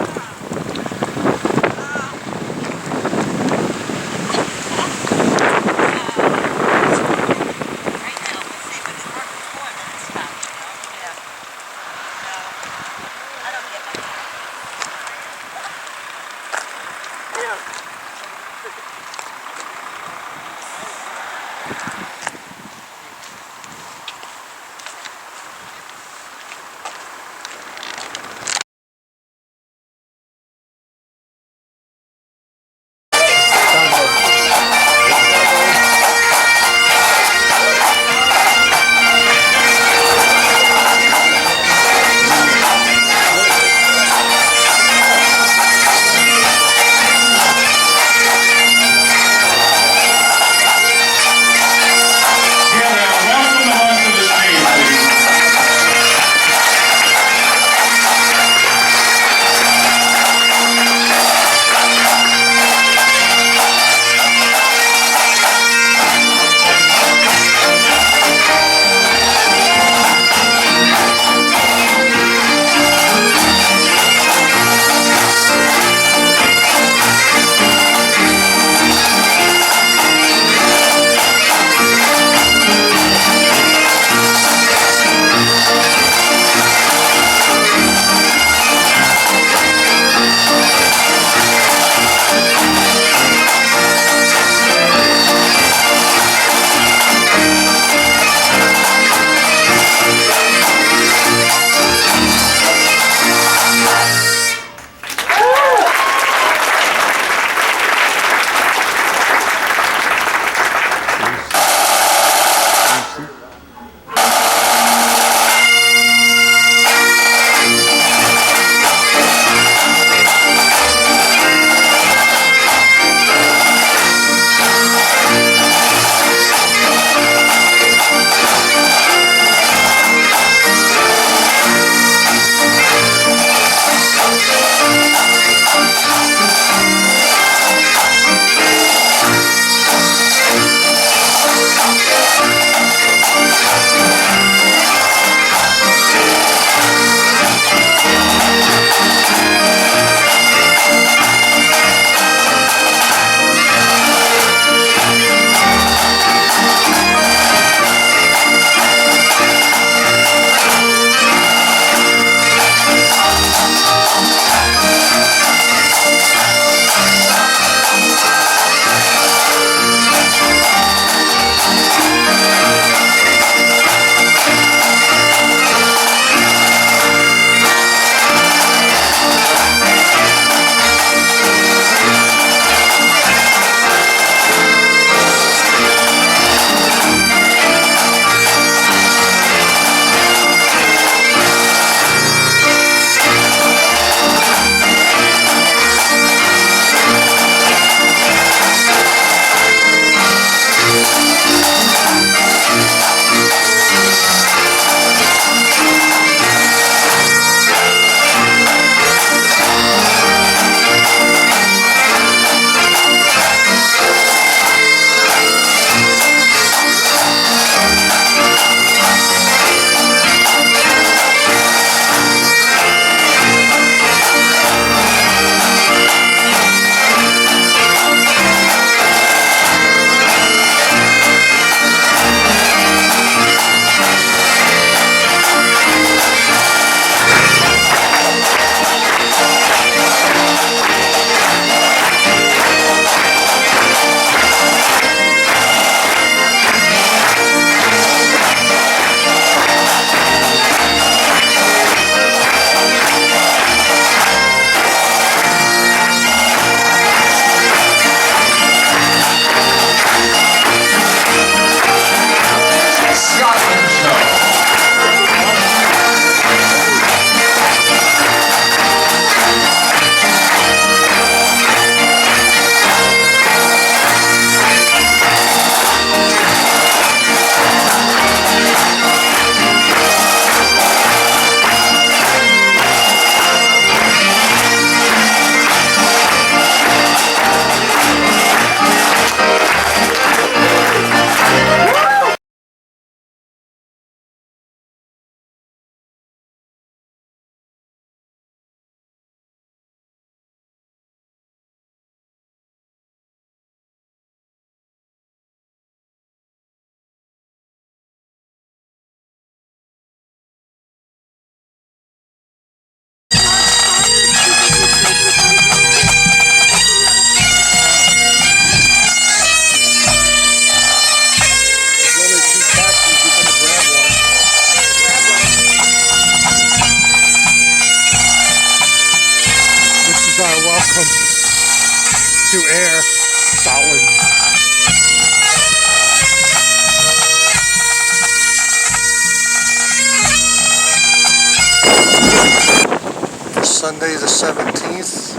S1: Sunday the 17th.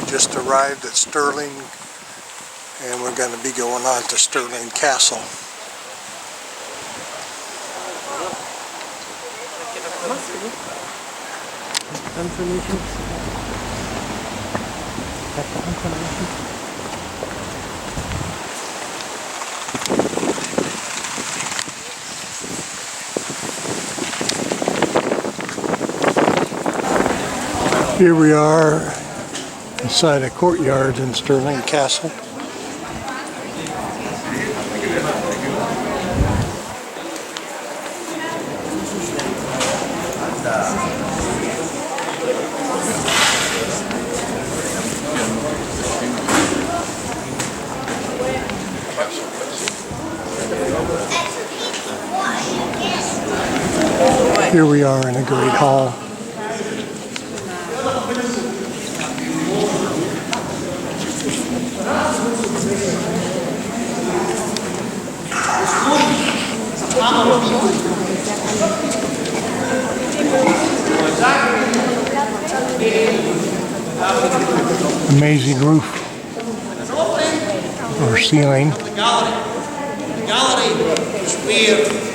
S1: We just arrived at Stirling and we're going to be going on to Stirling Castle.
S5: Information. That's the information.
S1: Here we are inside a courtyard in Stirling Castle. Here we are in a great hall. Amazing roof or ceiling.
S13: The gallery is where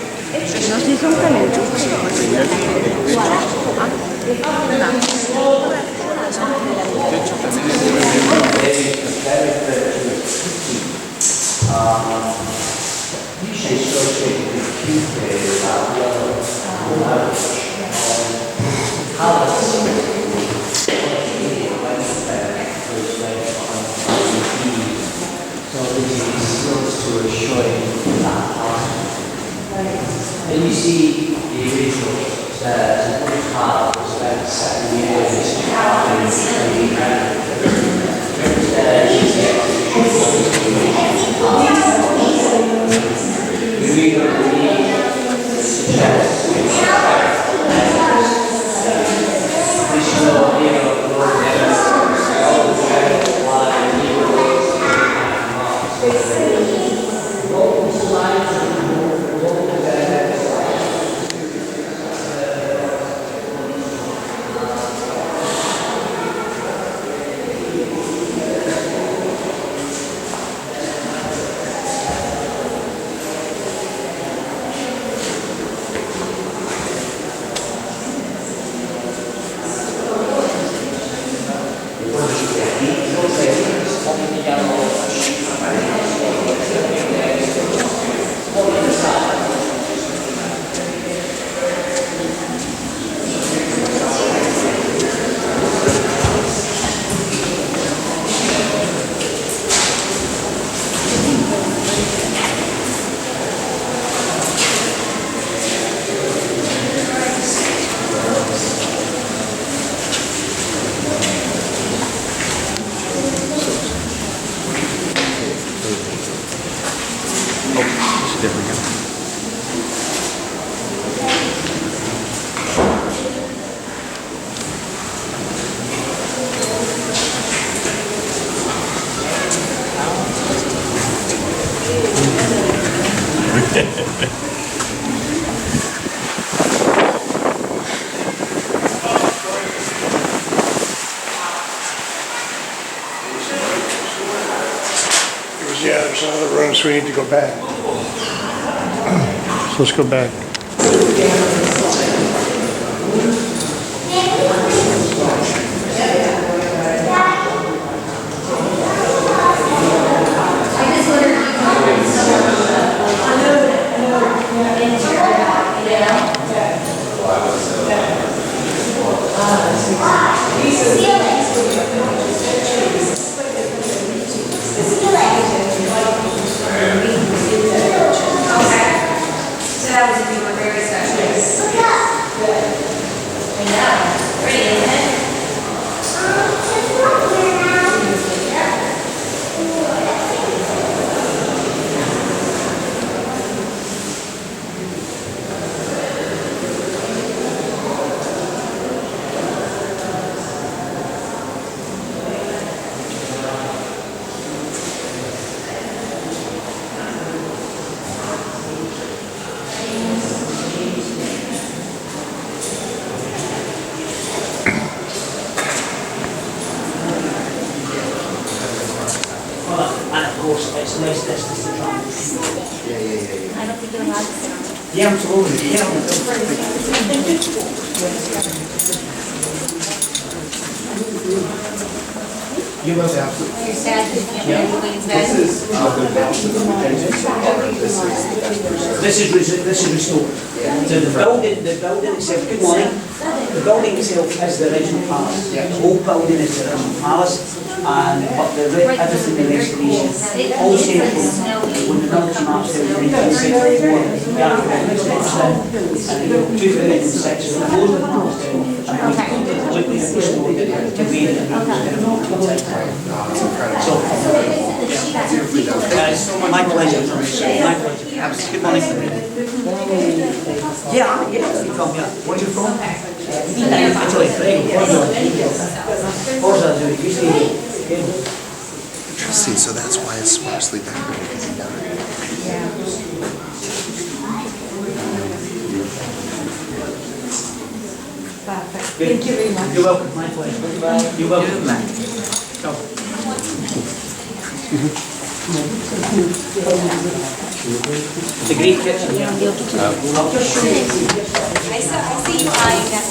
S14: And you see the original part was about 7 years.
S1: Yeah, there's another room, so we need to go back. So let's go back.
S15: So that was if you were very special.
S14: course, it's less distance to travel.
S2: I don't think you're allowed to sit on it.
S14: Yeah, absolutely. Yeah. You will have.
S2: You're sad,
S14: Yeah.
S2: everybody's bad.
S14: This is restored. So the building itself, good morning. The building itself is the original palace. The whole building is the original palace, but everything the restoration, all central, when the building marched out in 1964, the architects marched in, and in 2006, the floors were marched in, and we completely restored it to be the So, my pleasure. My pleasure. Good morning. Yeah, you from here. Where are you from? Italy. Forza, do you see?
S8: Interesting, so that's why it's sparsely decorated, because he died.
S5: Perfect. Thank you very much.
S14: You're welcome. My pleasure. You're welcome. It's a great kitchen. I'll just show you.
S2: I see you eyeing that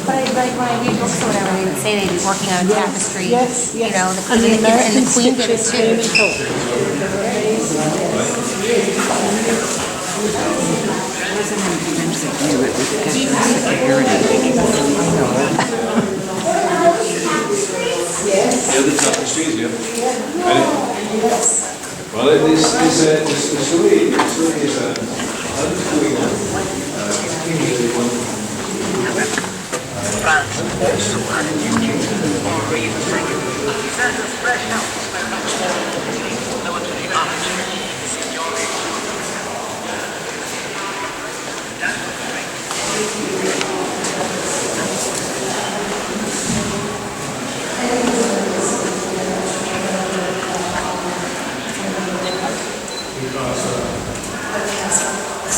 S2: But when I read books or whatever, they would say they'd be working on a tapestry.
S5: Yes,
S2: You know, the
S5: And the
S2: Queen and the
S5: Americans
S2: Queen did it
S5: stitches came and
S2: too.
S5: helped.
S4: The other tapestries, yeah. Well, it's really is going on.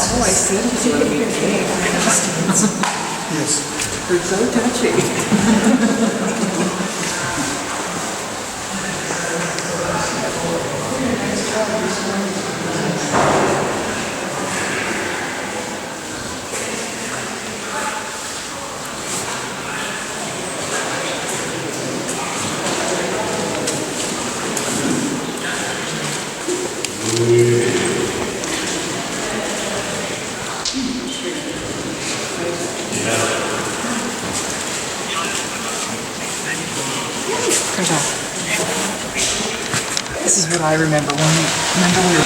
S5: Oh, I see.
S1: Yes.
S5: They're so touchy. This is what I remember when we were.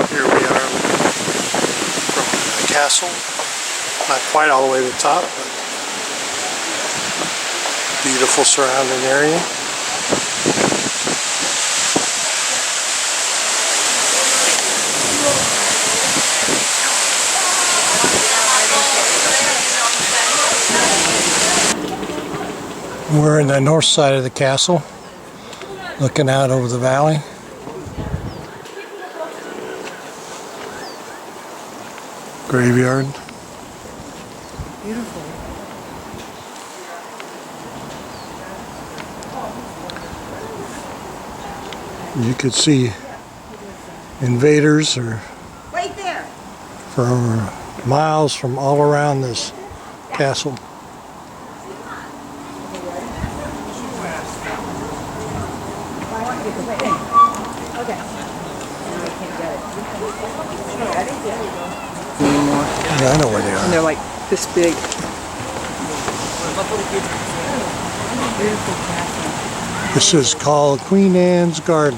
S1: Here we are from the castle. Not quite all the way to the top, but beautiful surrounding area. We're in the north side of the castle, looking out over the valley. Graveyard.
S5: Beautiful.
S1: You could see invaders or
S5: Right there.
S1: for miles from all around this castle. Yeah, I know where they
S5: And
S1: are.
S5: they're like this big. Beautiful castle.
S1: This is called Queen Anne's Garden.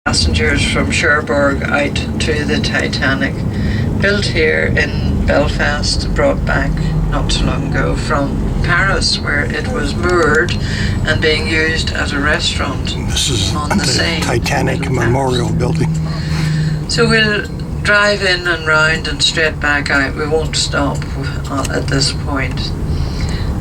S5: Passengers from Cherbourg out to the Titanic, built here in Belfast, brought back not too long ago from Paris, where it was moored and being used as a restaurant.
S1: This is
S5: on the Seine,
S1: Titanic Memorial Building.
S5: So we'll drive in and round and straight back out. We won't stop at this point.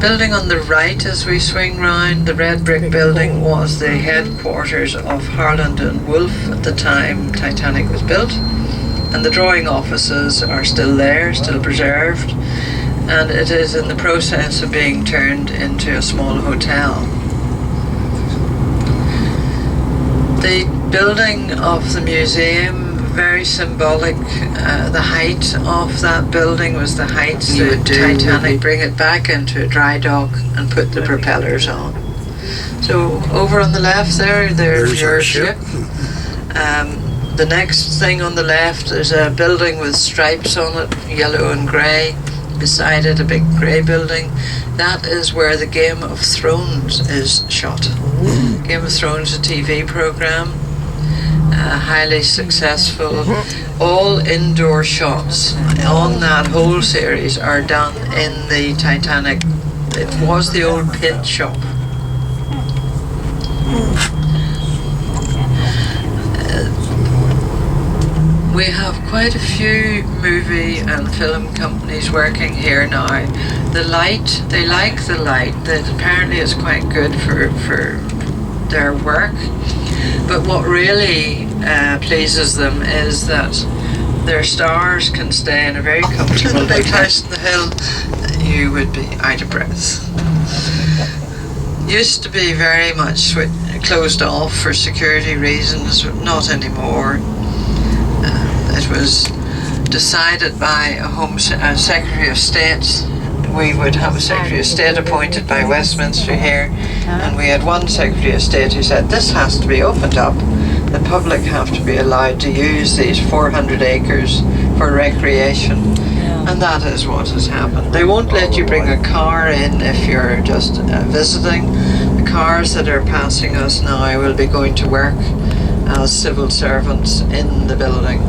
S5: Building on the right as we swing round, the red brick building, was the headquarters of Harland and Wolff at the time Titanic was built, and the drawing offices are still there, still preserved, and it is in the process of being turned into a small hotel. The building of the museum, very symbolic. The height of that building was the height the Titanic bring it back into a dry dock and put the propellers on. So over on the left there's your ship. The next thing on the left is a building with stripes on it, yellow and grey. Beside it a big grey building. That is where the Game of Thrones is shot. Game of Thrones, a TV programme. Highly successful. All indoor shots on that whole series are done in the Titanic. It was the old pit shop. We have quite a few movie and film companies working here now. The light, they like the light. That apparently is quite good for their work. But what really pleases them is that their stars can stay in a very comfortable big house in the hill. You would be out of breath. Used to be very much closed off for security reasons, not anymore. It was decided by a Secretary of State. We would have a Secretary of State appointed by Westminster here, and we had one Secretary of State who said this has to be opened up. The public have to be allowed to use these 400 acres for recreation, and that is what has happened. They won't let you bring a car in if you're just visiting. The cars that are passing us now will be going to work as civil servants in the building.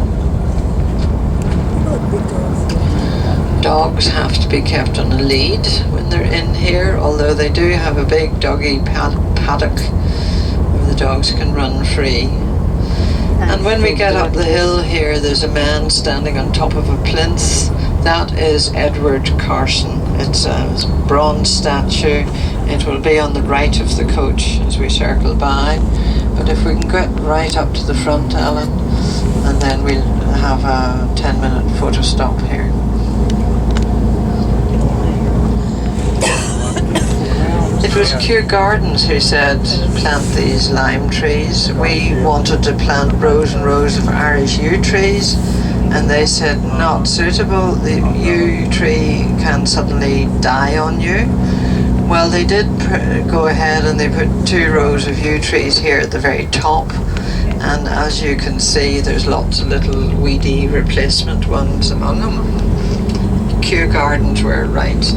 S5: Dogs have to be kept on a lead when they're in here, although they do have a big doggy paddock where the dogs can run free. And when we get up the hill here, there's a man standing on top of a plinth. That is Edward Carson. It's a bronze statue. It will be on the right of the coach as we circle by. But if we can get right up to the front, Alan, and then we'll have a 10-minute photo stop here. It was Kew Gardens who said plant these lime trees. We wanted to plant rows and rows of Irish yew trees, and they said not suitable. The yew tree can suddenly die on you. Well, they did go ahead and they put 2 rows of yew trees here at the very top, and as you can see there's lots of little weedy replacement ones among them. Kew Gardens were right.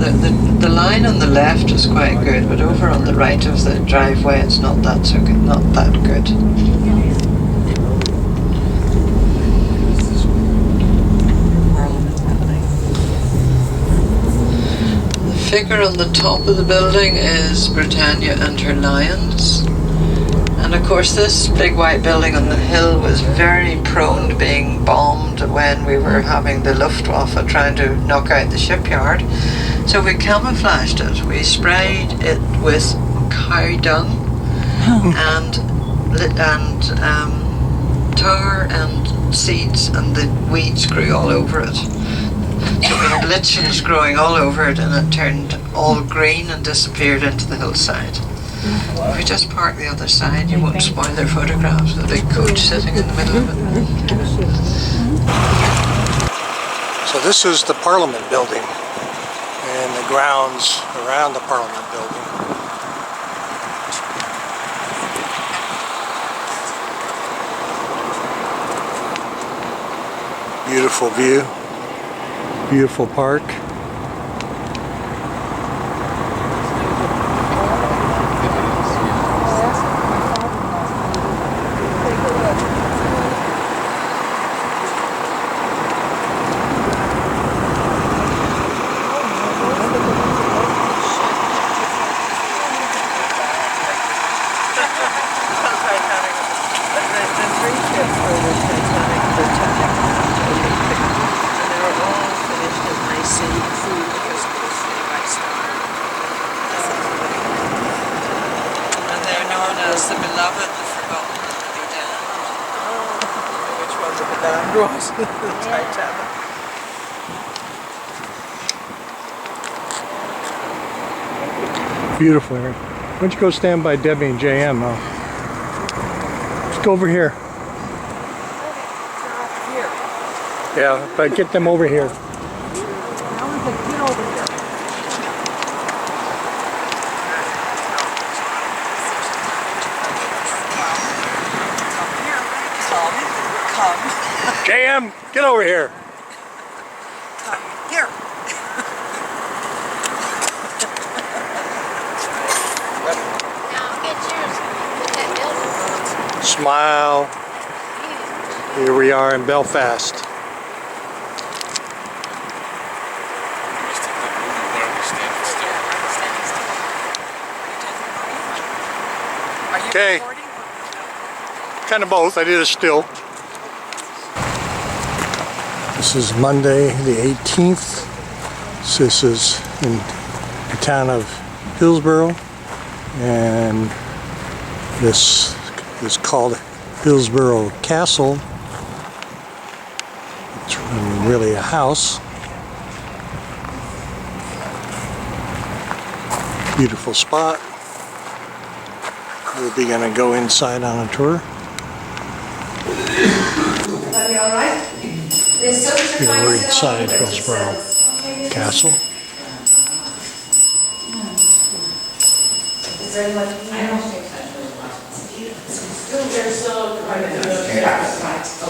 S5: The line on the left is quite good, but over on the right of the driveway it's not that so good, not that good. The figure on the top of the building is Britannia and her lions. And of course this big white building on the hill was very prone to being bombed when we were having the Luftwaffe trying to knock out the shipyard. So we camouflaged it. We sprayed it with cow dung and tar and seeds, and the weeds grew all over it. So we had lichens growing all over it, and it turned all green and disappeared into the hillside. If we just park the other side, you won't spoil their photographs with a big coach sitting in the middle of it.
S1: So this is the Parliament building and the grounds around the Parliament building. Beautiful view, beautiful park.
S5: As the beloved, the forgotten, and the bedamned. Which one the bedamned was? The Titanic.
S1: Beautiful here. Why don't you go stand by Debbie and JM now? Let's go over here. Yeah, but get them over here. JM, get over here.
S5: Here.
S1: Smile. Here we are in Belfast. Okay. Kind of both. I did a still. This is Monday the 18th. So this is in the town of Hillsborough, and this is called Hillsborough Castle. It's really a house. Beautiful spot. We'll be going to go inside on a tour.
S15: Are we all right?
S1: Here we're inside Hillsborough Castle.
S15: Is there anyone? I don't think so.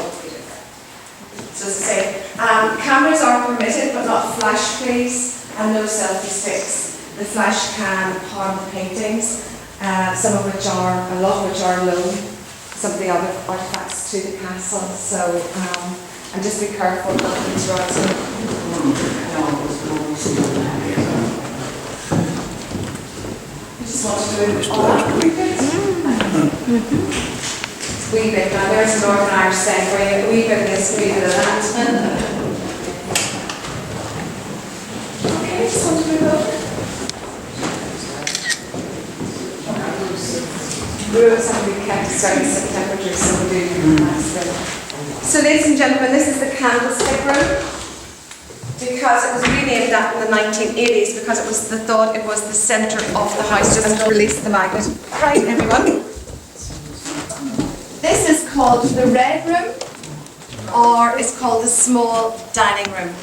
S15: So to say, cameras are permitted, but not flash please, and no selfie sticks. The flash can harm the paintings, some of which are, a lot of which are loan, some of the other artifacts to the castle. So, and just be careful not to interrupt them. You just want to do it all. Wee bit, now there's a Northern Irish saying for you, a wee bit of this, a wee bit of that. Okay, just want to move over. Rules have to be kept to certain temperatures, so we do relax them. So ladies and gentlemen, this is the candlestick room, because it was renamed that in the 1980s because it was the thought it was the centre of the house. Just release the magnet. Right, everyone. This is called the red room, or it's called the small dining room.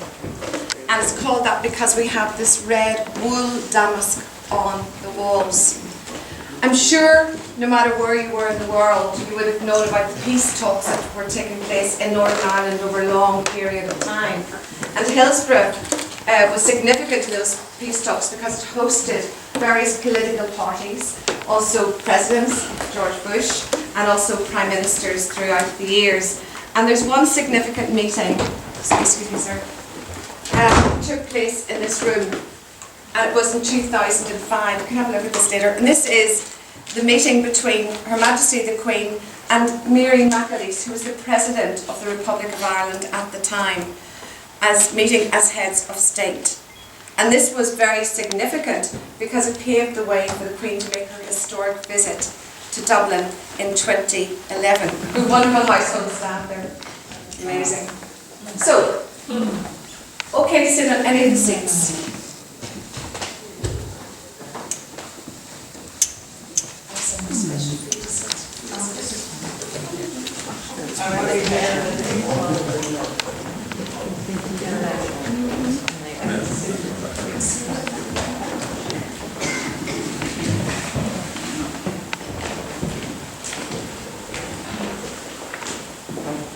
S15: And it's called that because we have this red wool damask on the walls. I'm sure no matter where you were in the world, you would have known about the peace talks that were taking place in Northern Ireland over a long period of time. And Hillsborough was significant to those peace talks because it hosted various political parties, also presidents, George Bush, and also prime ministers throughout the years. And there's one significant meeting, excuse me sir, took place in this room, and it was in 2005. You can have a look at this later. And this is the meeting between Her Majesty the Queen and Mary McAleese, who was the President of the Republic of Ireland at the time, as meeting as heads of state. And this was very significant because it paved the way for the Queen to make her historic visit to Dublin in 2011. A wonderful household staff there. Amazing. So, okay to sit on any of the seats.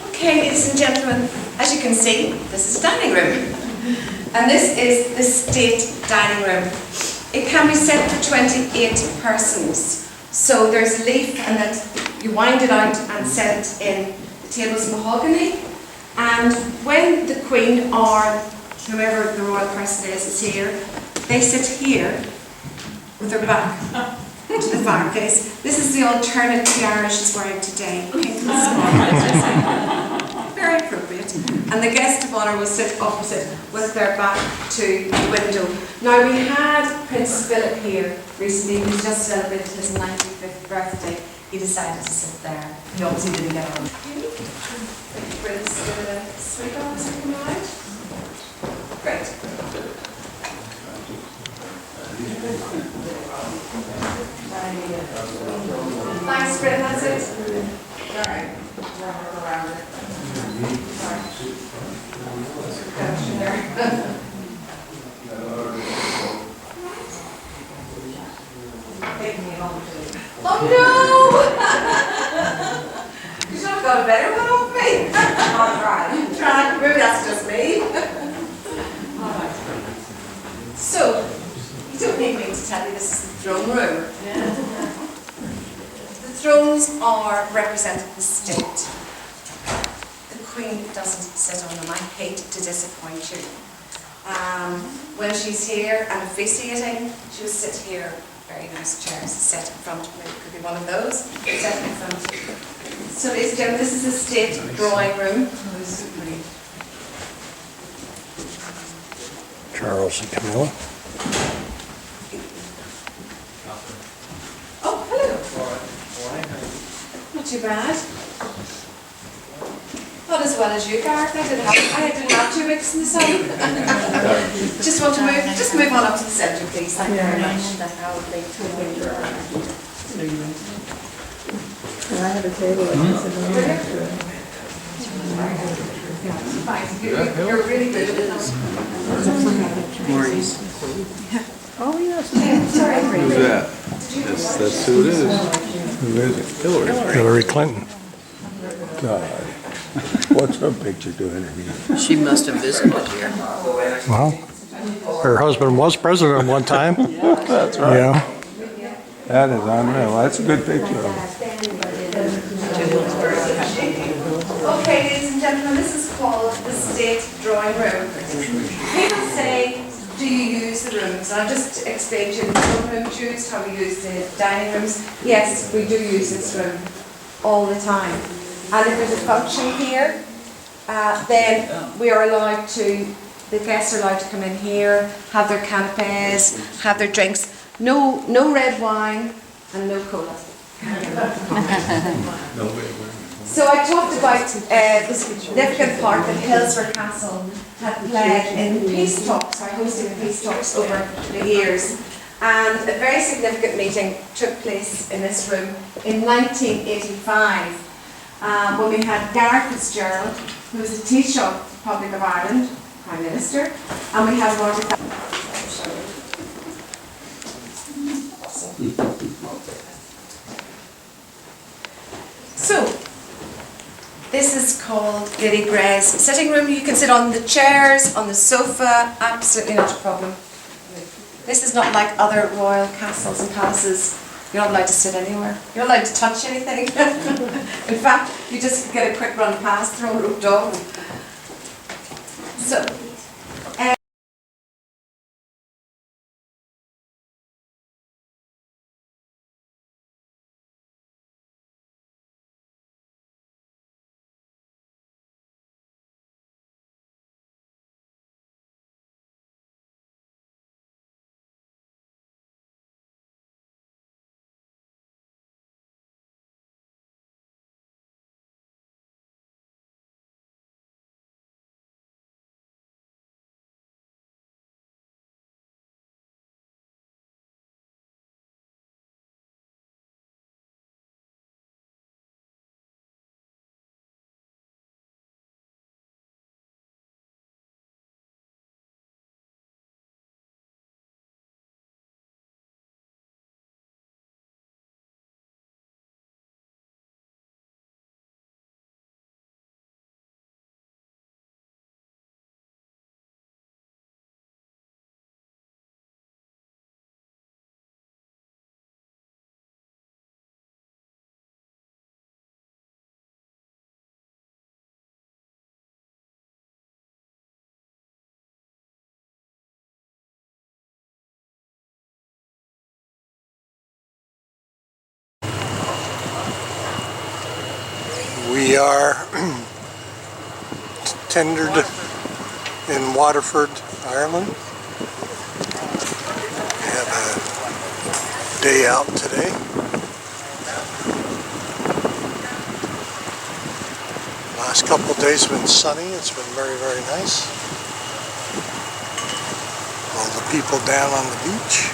S15: Okay, ladies and gentlemen, as you can see, this is a dining room. And this is the state dining room. It can be set for 28 persons. So there's a leaf and then you wind it out and set it in. The table's mahogany. And when the Queen or whoever the royal person is here, they sit here with their back to the fireplace. This is the alternate tiara she's wearing today. Pink and small. Very appropriate. And the guest of honour will sit opposite with their back to the window. Now we had Prince Philip here recently, who's just celebrated his 95th birthday. He decided to sit there. He obviously didn't get on. Prince sweet officer come out. Great. Thanks, Bryn, that's it. Alright. Oh no! You should have got a better one off me. Alright. Try. Maybe that's just me. Alright. So, you don't need me to tell you this is the throne room. Yeah. The thrones are representing the state. The Queen doesn't sit on them. I hate to disappoint you. When she's here and officiating, she'll sit here. Very nice chairs set in front of me. Could be one of those. Set in front of you. So, ladies and gentlemen, this is the state drawing room.
S1: Charles and Camilla.
S15: Oh, hello. Not too bad. Not as well as you, Gareth. I didn't have 2 weeks in the sun. Just want to move on up to the centre, please. Thank you very much.
S2: I have a table.
S15: You're really good at it.
S2: Oh, yes.
S15: Sorry.
S4: Who's that? That's who it is. Who is it? Hillary.
S1: Hillary Clinton.
S4: God. What's her picture doing in here?
S2: She must have visited here.
S1: Well, her husband was president at one time.
S4: That's right.
S1: Yeah.
S4: That is unreal. That's a good picture of her.
S15: Okay, ladies and gentlemen, this is called the state drawing room. People say, do you use the rooms? And I'll just explain to you the drawing room used, how we use the dining rooms. Yes, we do use this room all the time. And if there's a function here, then we are allowed to, the guests are allowed to come in here, have their canapes, have their drinks. No red wine and no cola. So I talked about the significant part that Hillsborough Castle had played in peace talks, or hosting peace talks over the years. And a very significant meeting took place in this room in 1985 when we had Gareth Fitzgerald, who was the Taoiseach of the Republic of Ireland, Prime Minister, and we had Roger. So, This is called Lady Gray's sitting room. You can sit on the chairs, on the sofa, absolutely not a problem. This is not like other royal castles and palaces. You're not allowed to sit anywhere. You're not allowed to touch anything. In fact, you just get a quick run past, throw a rope dog. So,
S1: We are tendered in Waterford, Ireland. We have a day out today. Last couple of days have been sunny. It's been very, very nice. All the people down on the beach.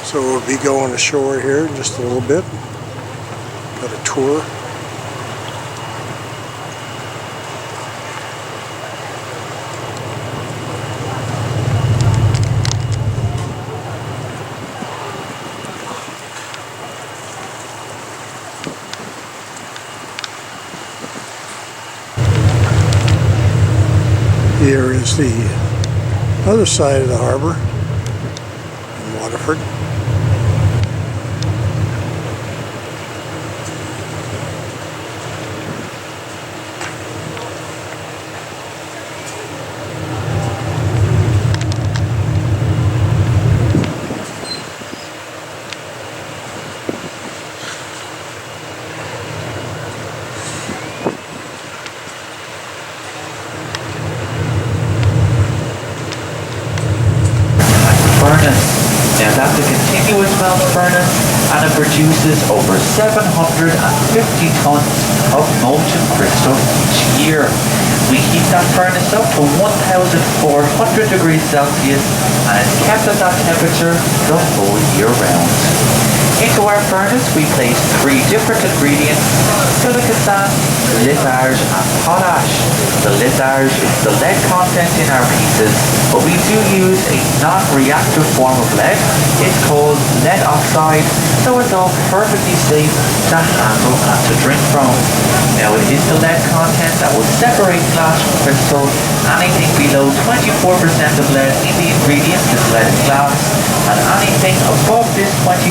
S1: So we'll be going ashore here in just a little bit. Got a tour. Here is the other side of the harbor in Waterford.
S16: Now that's a continuous melt furnace and it produces over 750 tons of molten crystal each year. We heat that furnace up to 1,400 degrees Celsius and it's kept at that temperature the whole year round. Into our furnace we place 3 different ingredients: silica sand, litharge and potash. The litharge is the lead content in our pieces, but we do use a non-reactive form of lead. It's called lead oxide, so it's all perfectly safe to handle and to drink from. Now it is the lead content that will separate glass from crystal. Anything below 24% of lead in the ingredients is lead in glass, and anything above this 24%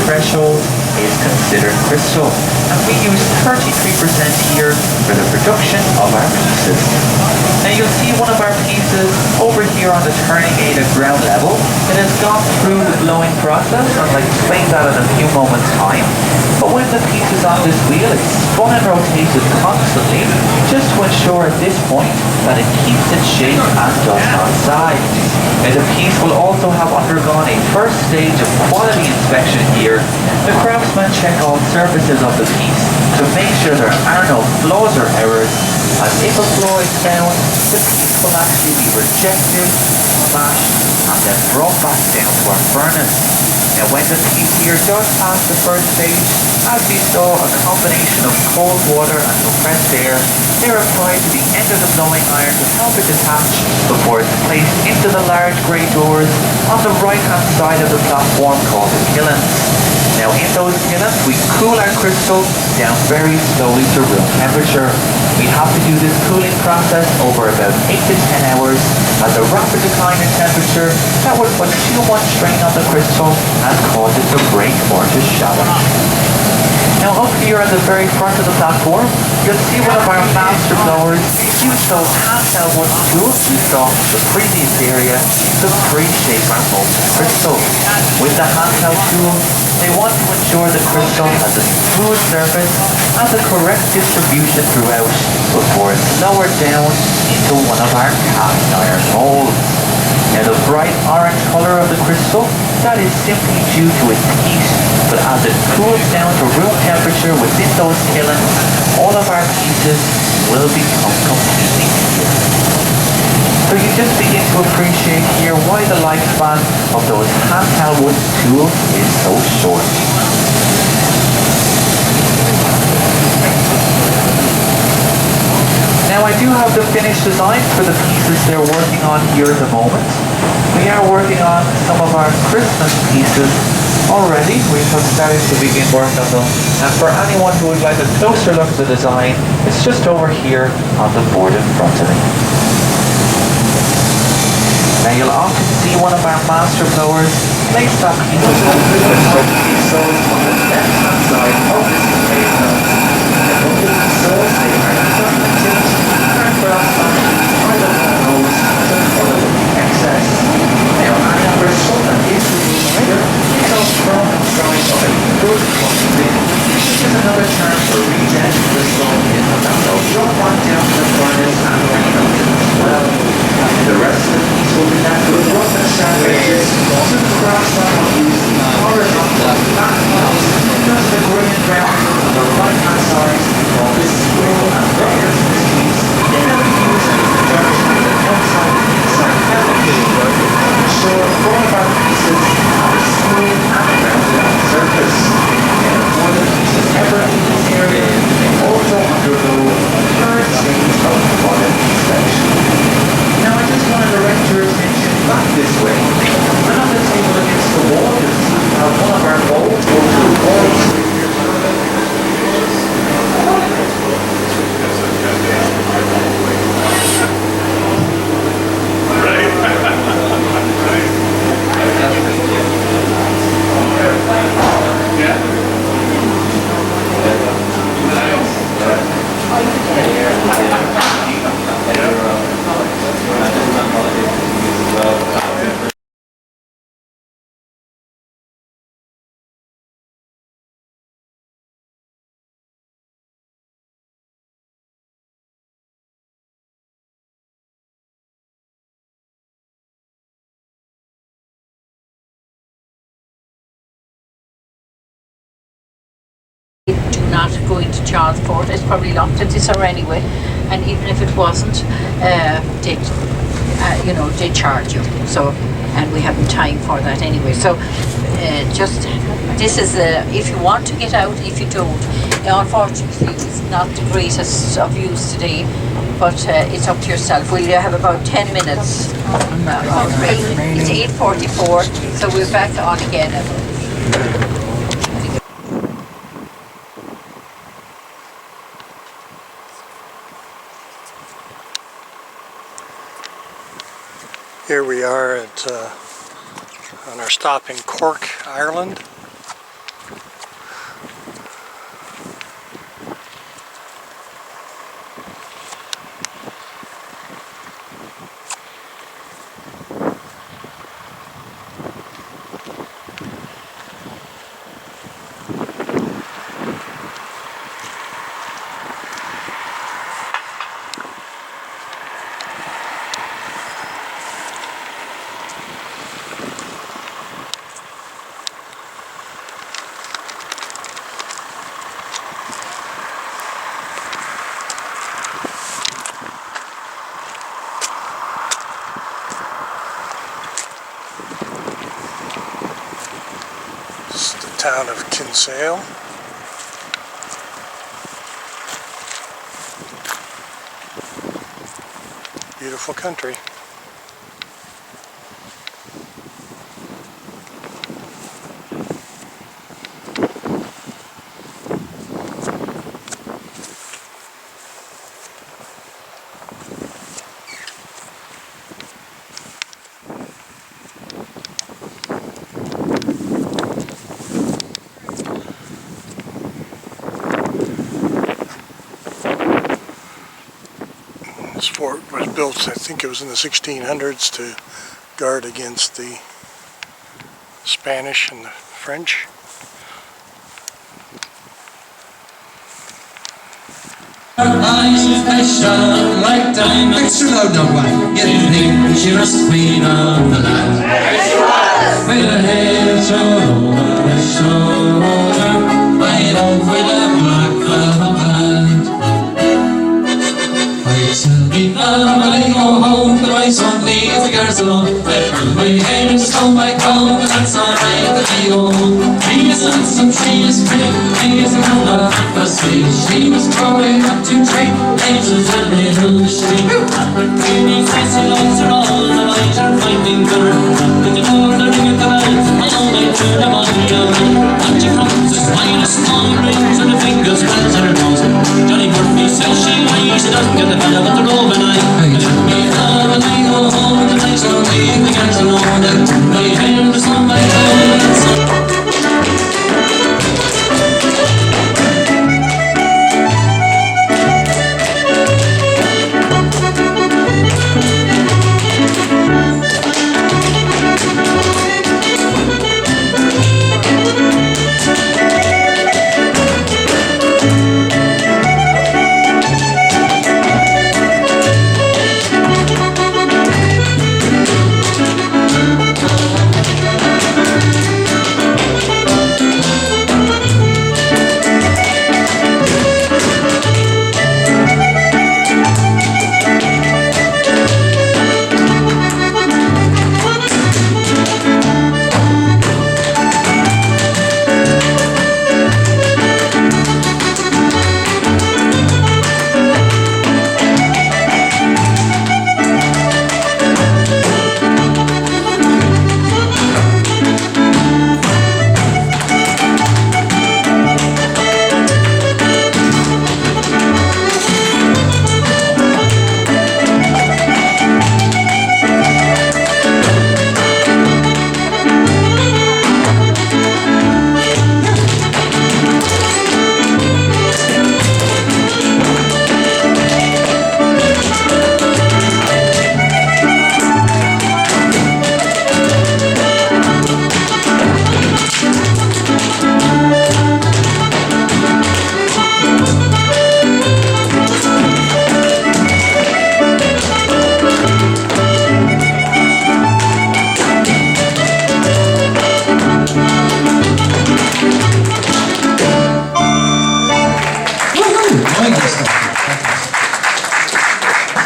S16: threshold is considered crystal, and we use 33% here for the production of our pieces. Now you'll see one of our pieces over here on the turning aid at ground level. It has gone through the blowing process, and I'll explain that in a few moments time. But when the piece is on this wheel, it's spun and rotated constantly just to ensure at this point that it keeps its shape and does not sag. Now the piece will also have undergone a first stage of quality inspection here. The craftsmen check all surfaces of the piece to make sure there are no flaws or errors, and if a flaw is found, the piece will actually be rejected, smashed, and then brought back down to our furnace. Now when the piece here does pass the first stage, as we saw, a combination of cold water and compressed air, they're applied to the end of the blowing iron to help it detach before it's placed into the large grey doors on the right hand side of the platform called the killens. Now in those killens we cool our crystal down very slowly to room temperature. We have to do this cooling process over about 8 to 10 hours as a rapid decline in temperature that would put too much strain on the crystal and cause it to break or to shatter. Now up here at the very front of the platform, you'll see one of our master blowers use those handheld wooden tools we saw in the previous area to pre-shape our molten crystal. With the handheld tool, they want to ensure the crystal has a smooth surface and the correct distribution throughout before it's lowered down into one of our cast iron molds. Now the bright orange colour of the crystal, that is simply due to its heat, but as it cools down to room temperature within those killens, all of our pieces will become completely clear. So you just begin to appreciate here why the lifespan of those handheld wooden tools is so short. Now I do have the finished designs for the pieces they're working on here at the moment. We are working on some of our Christmas pieces already. We have started to begin work on them. And for anyone who would like a closer look at the design, it's just over here on the board in front of me. Now you'll often see one of our master blowers place that piece of so on the left hand side of this container. And both of these soles, they are tipped and crossed on either one of those to follow the excess. Now any crystal that is removed here is all thrown inside of a good cotton bin, which is another term for regen crystal in the metal. Drop one down to the furnace and remelt it as well. The rest of the piece will be left with rough and sharp edges to cross on using horizontal flat lines, just the grey and brown on the right hand side of this scroll and wires in this piece. They will be used in conjunction with the outside and inside elements to ensure all of our pieces have a smooth and rounded out surface. And before the pieces ever leave this area, they also undergo a third stage of quality inspection. Now I just want to direct your attention back this way. And on the table against the wall, you'll see we have one of our molds go through walls.
S6: Not going to transport. It's probably locked at this hour anyway, and even if it wasn't, they charge you. So, and we haven't time for that anyway. So, this is if you want to get out. If you don't, unfortunately, it's not the greatest of use today. But it's up to yourself. We have about 10 minutes. It's 8:44, so we're back on again.
S1: Here we are on our stop in Cork, Ireland. town of Kinsale. Beautiful country. This fort was built, I think it was in the 1600s, to guard against the Spanish and the French.
S3: Her eyes they shine like diamonds. Extra loud now, one. You think she was queen of the land? Yes, she was. With her hair thrown over her shoulder, right over the black velvet band. I tell me now when I go home that I won't leave the girls alone. Let her my hair and stone my comb, but that's alright that I go home. Trees and some trees, pretty trees, and I'm not a sweet. She was growing up to trade angels and little street. And her pretty face alone are all the light are finding her. In the door the ring of the bells, all they turn them on the and she comes as fine as small rings and the fingers bells on her toes. Johnny Murphy says she lies, she doesn't get the bell with the robe and I. Let me have when I go home, the nights don't leave the girls alone. My hair is on my head.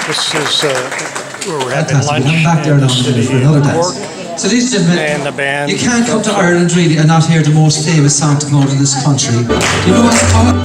S1: This is where we're having lunch.
S17: I'm back there now for another dance. So ladies and gentlemen, you can't come to Ireland really and not hear the most famous song to come out of this country. You know what's called?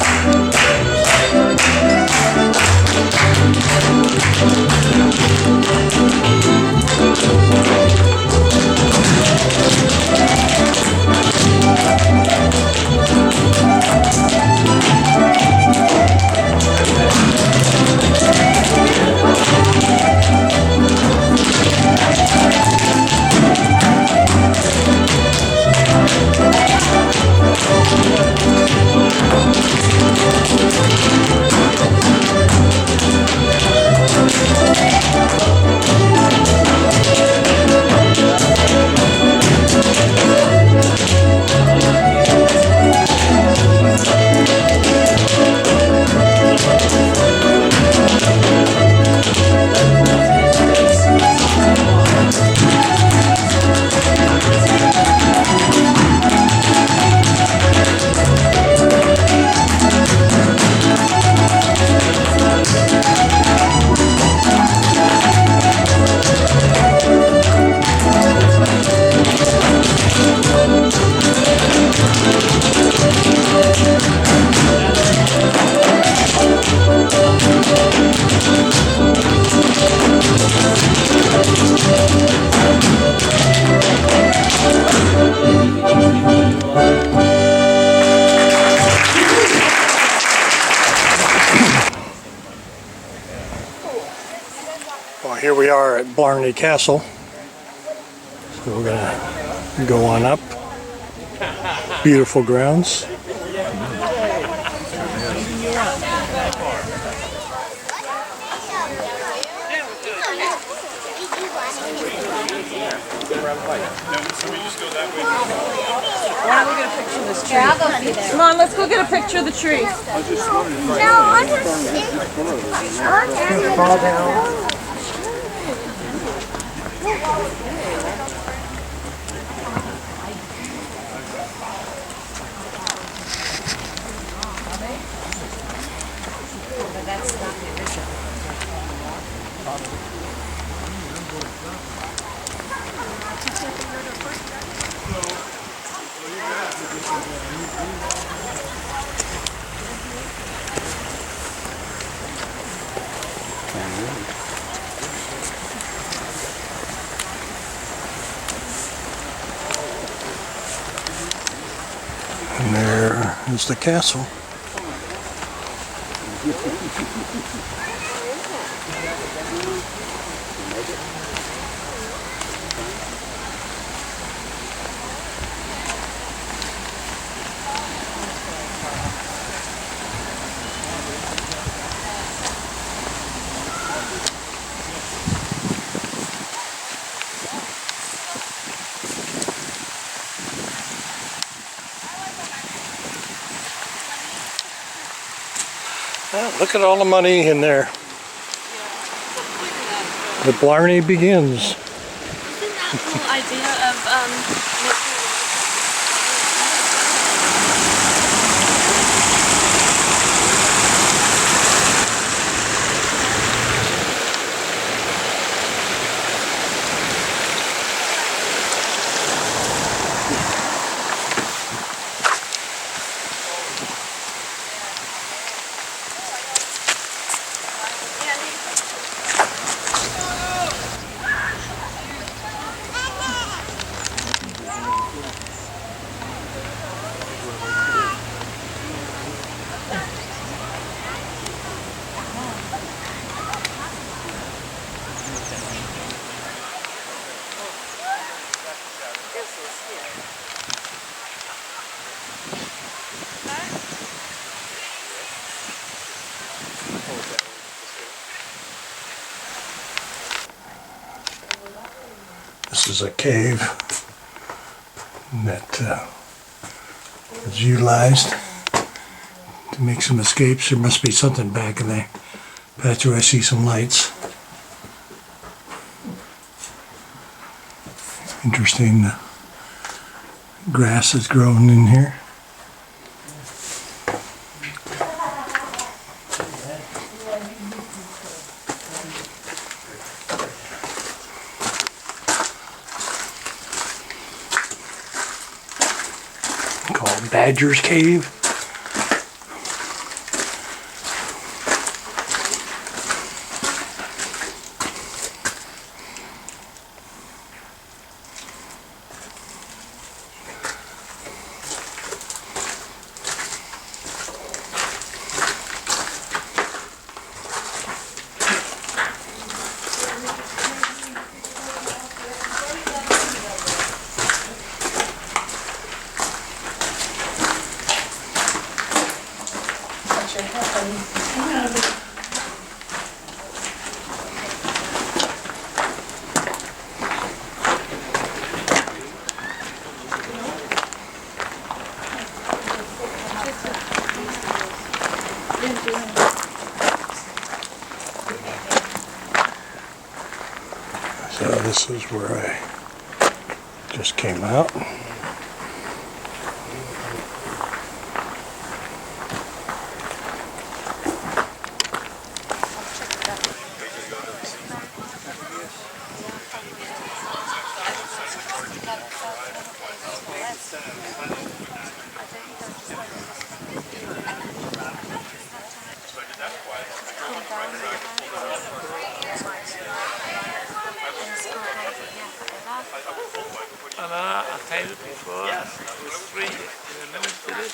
S1: are at Blarney Castle. So we're gonna go on up. Beautiful grounds.
S18: Why don't we get a picture of this tree? Yeah, I'll go see there. Come on, let's go get a picture of the tree.
S1: Fall down.
S18: That's not the original.
S1: And there is the castle. Well, look at all the money in there. The Blarney begins.
S19: Isn't that whole idea of
S1: This is a cave that was utilized to make some escapes. There must be something back in the patch where I see some lights. Interesting grass has grown in here. Called Badger's Cave. So this is where I just came out.
S20: I tried it before. It was free. And then did it.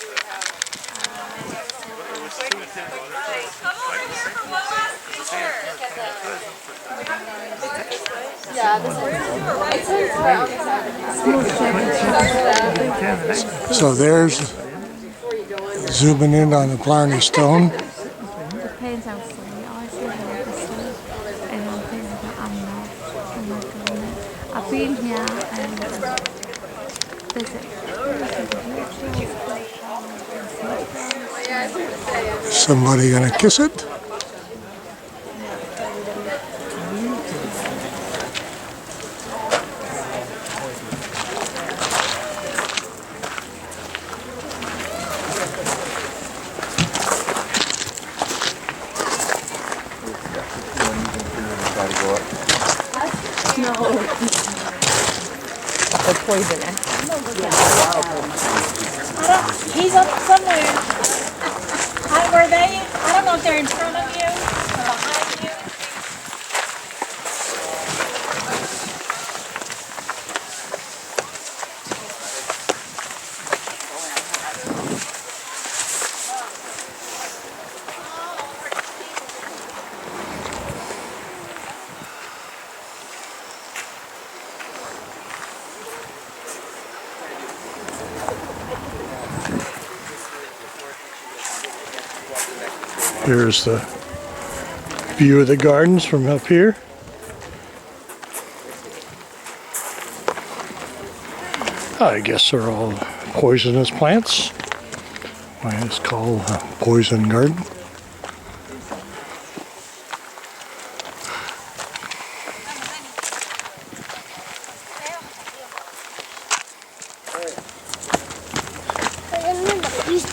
S20: But it was too intense.
S18: Come over here for one last picture.
S1: So there's zooming in on the Blarney Stone.
S19: Depends how full you are. If you're really full, and I'm thinking that I'm not. Oh my goodness. I've been here and visit.
S1: Somebody gonna kiss it?
S19: No. They're poisonous.
S18: He's up somewhere. Were they? I don't know if they're in front of you or behind you.
S1: Here's the view of the gardens from up here. I guess they're all poisonous plants. Why it's called a poison garden.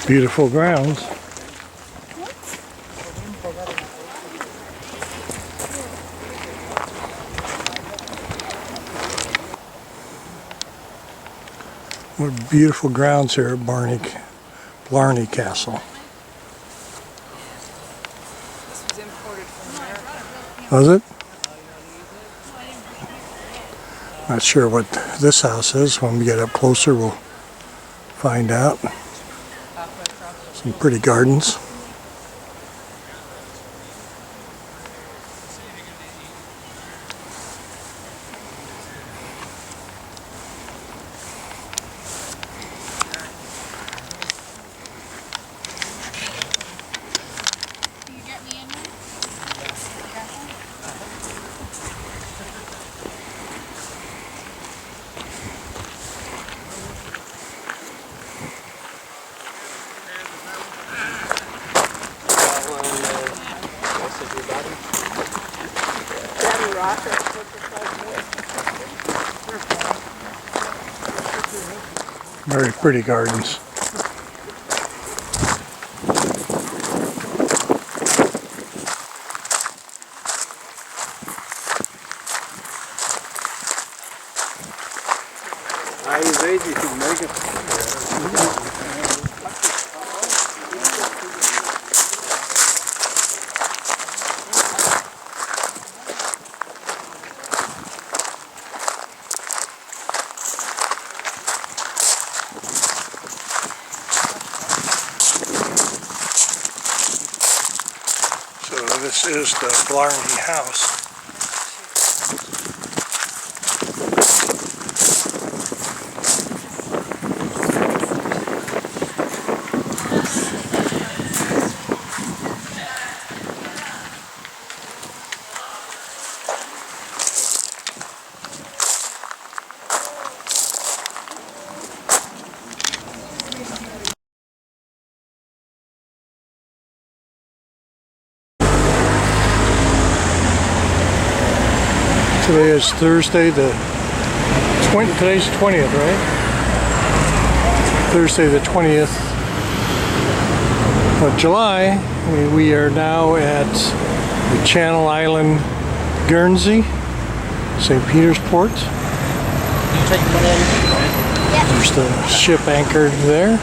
S1: Beautiful grounds. What beautiful grounds here at Blarney Castle. Was it? Not sure what this house is. When we get up closer, we'll find out. Some pretty gardens. Very pretty gardens.
S4: Are you ready to make it?
S1: So this is the Blarney House. Today is Thursday today's 20th, right? Thursday the 20th of July. We are now at the Channel Island, Guernsey, St. Peter's Port. There's the ship anchored there.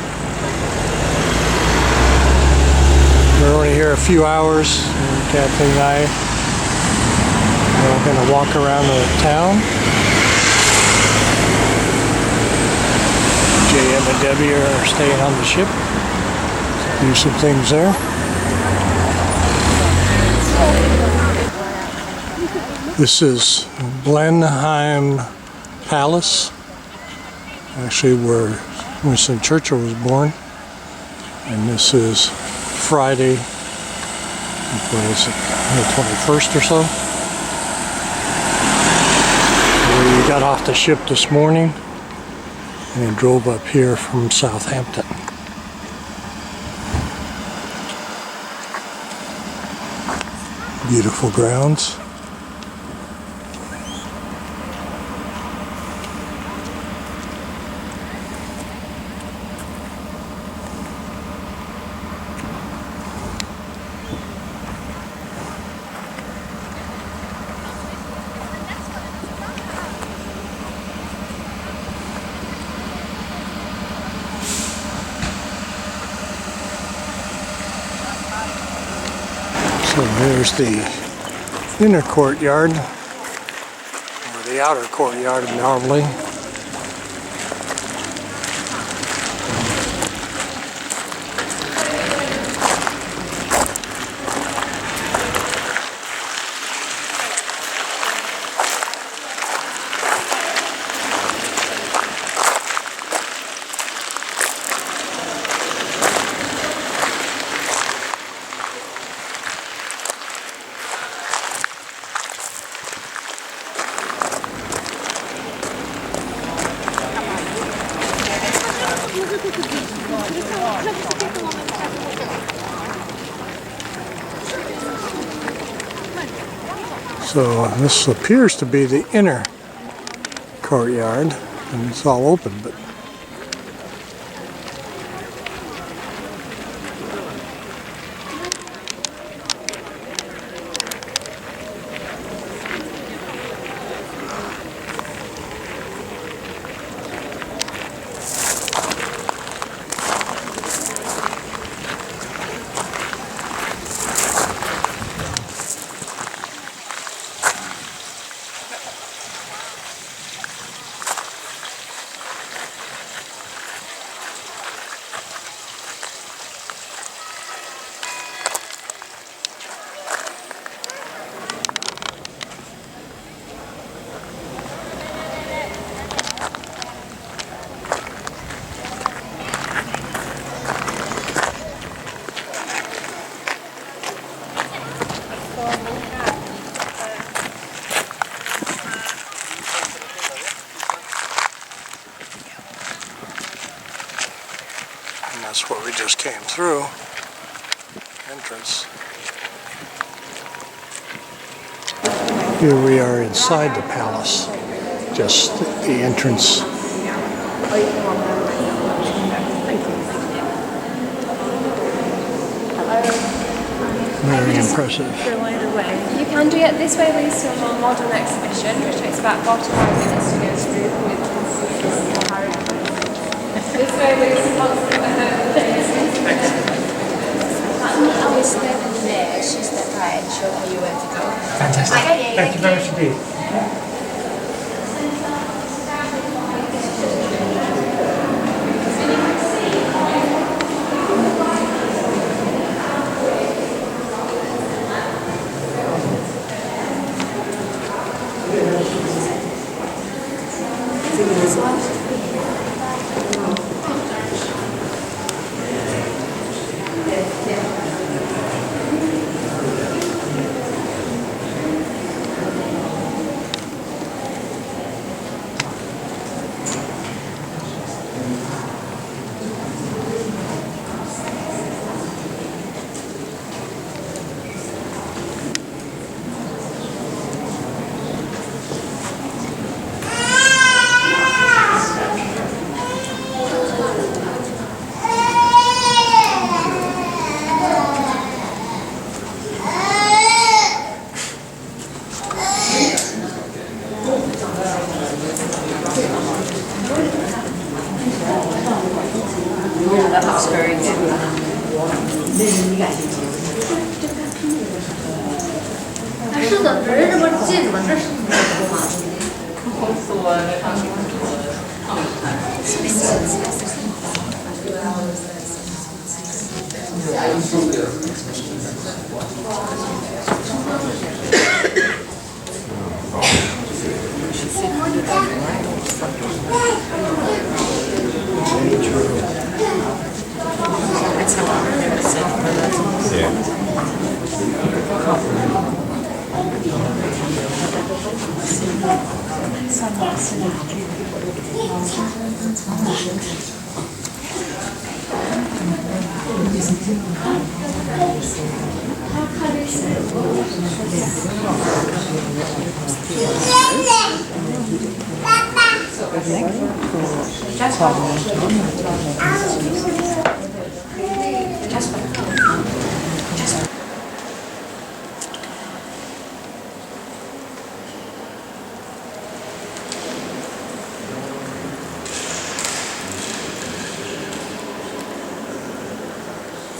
S1: We're only here a few hours, and Kathleen and I we're going to walk around the town. JM and Debbie are staying on the ship. Do some things there. This is Blenheim Palace, actually where Winston Churchill was born. And this is Friday, what is it, the 21st or so. We got off the ship this morning and drove up here from Southampton. Beautiful grounds. So there's the inner courtyard, or the outer courtyard normally. So this appears to be the inner courtyard, and it's all open, but and that's what we just came through. Entrance. Here we are inside the palace, just the entrance. Very impressive.
S21: You can do it this way, leads to a more modern exhibition, which takes about 45 minutes to go through with Harry. This way leads to
S22: Always step in there, she step right and show you where to go.
S7: Fantastic. Thank you very much indeed.
S22: Yeah, that looks very good.是的，不是这么近吗？这是你的吗？红色的。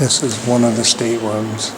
S1: This is one of the staterooms.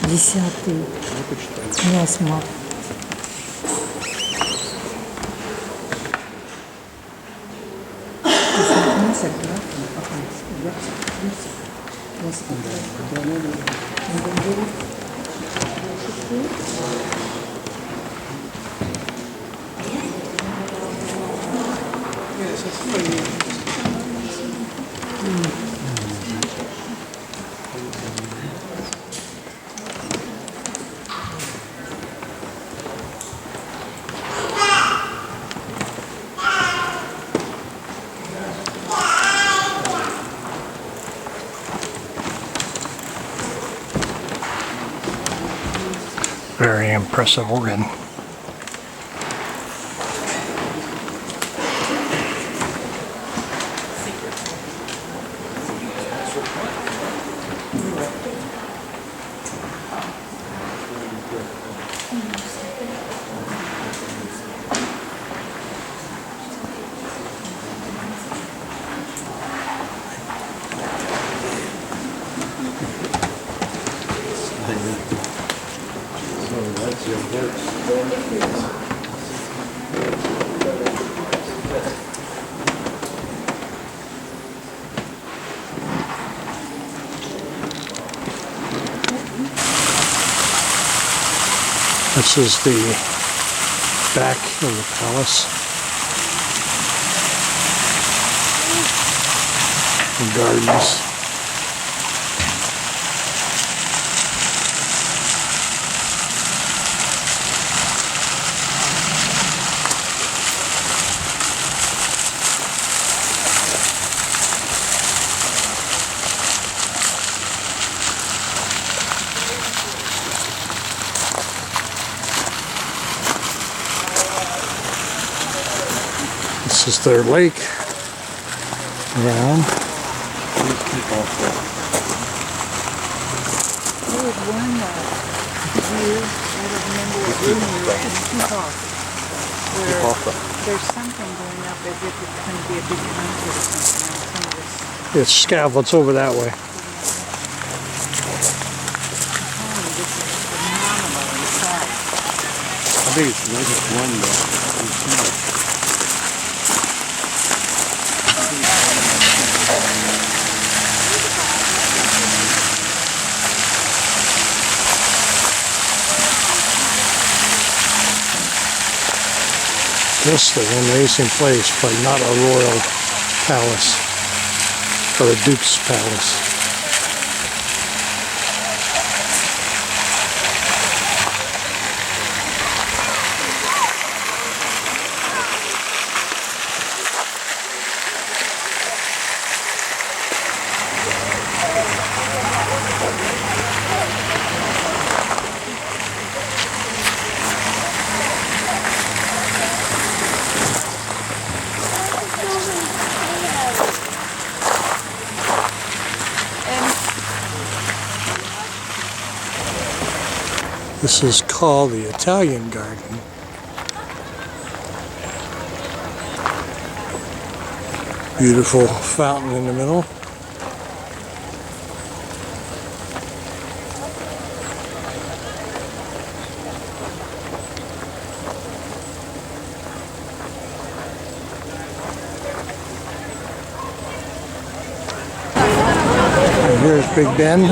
S9: Десятый класс мат.
S1: Very impressive organ. This is the back of the palace. The gardens. This is their lake around.
S9: There was one view, I don't remember what room we were in, where there's something going up as if it's going to be a big concert or something on some of this.
S1: It's scaffolds over that way.
S9: This is phenomenal inside.
S4: I think it's not just one though.
S1: This is an amazing place, but not a royal palace, or a duke's palace. This is called the Italian Garden. Beautiful fountain in the middle. And here's Big Ben.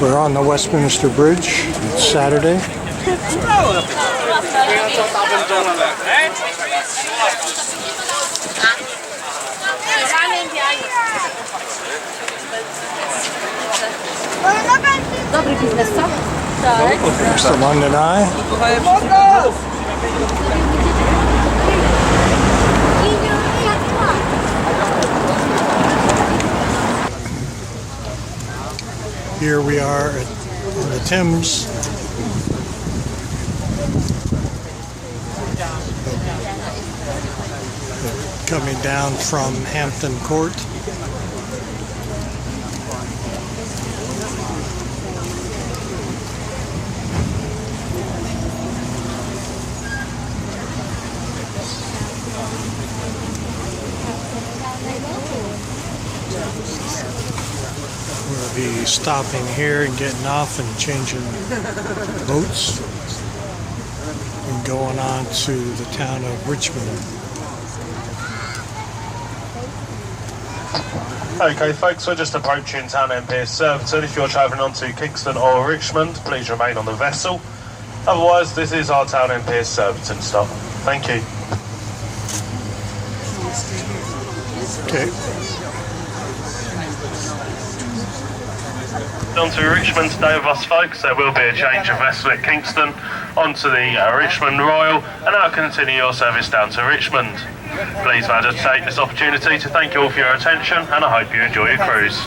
S1: We're on the Westminster Bridge. It's Saturday.
S19: Dobry biznes, co? Tak.
S1: Here's the London Eye. Here we are at the Thames. Coming down from Hampton Court. We'll be stopping here and getting off and changing boats and going on to the town of Richmond.
S10: Okay folks, we're just approaching Town End Pier Surbiton. If you're travelling on to Kingston or Richmond, please remain on the vessel. Otherwise, this is our Town End Pier Surbiton stop. Thank you.
S1: Okay.
S10: On to Richmond today with us folks. There will be a change of vessel at Kingston onto the Richmond Royal, and I'll continue your service down to Richmond. Please may I just take this opportunity to thank you all for your attention, and I hope you enjoy your cruise.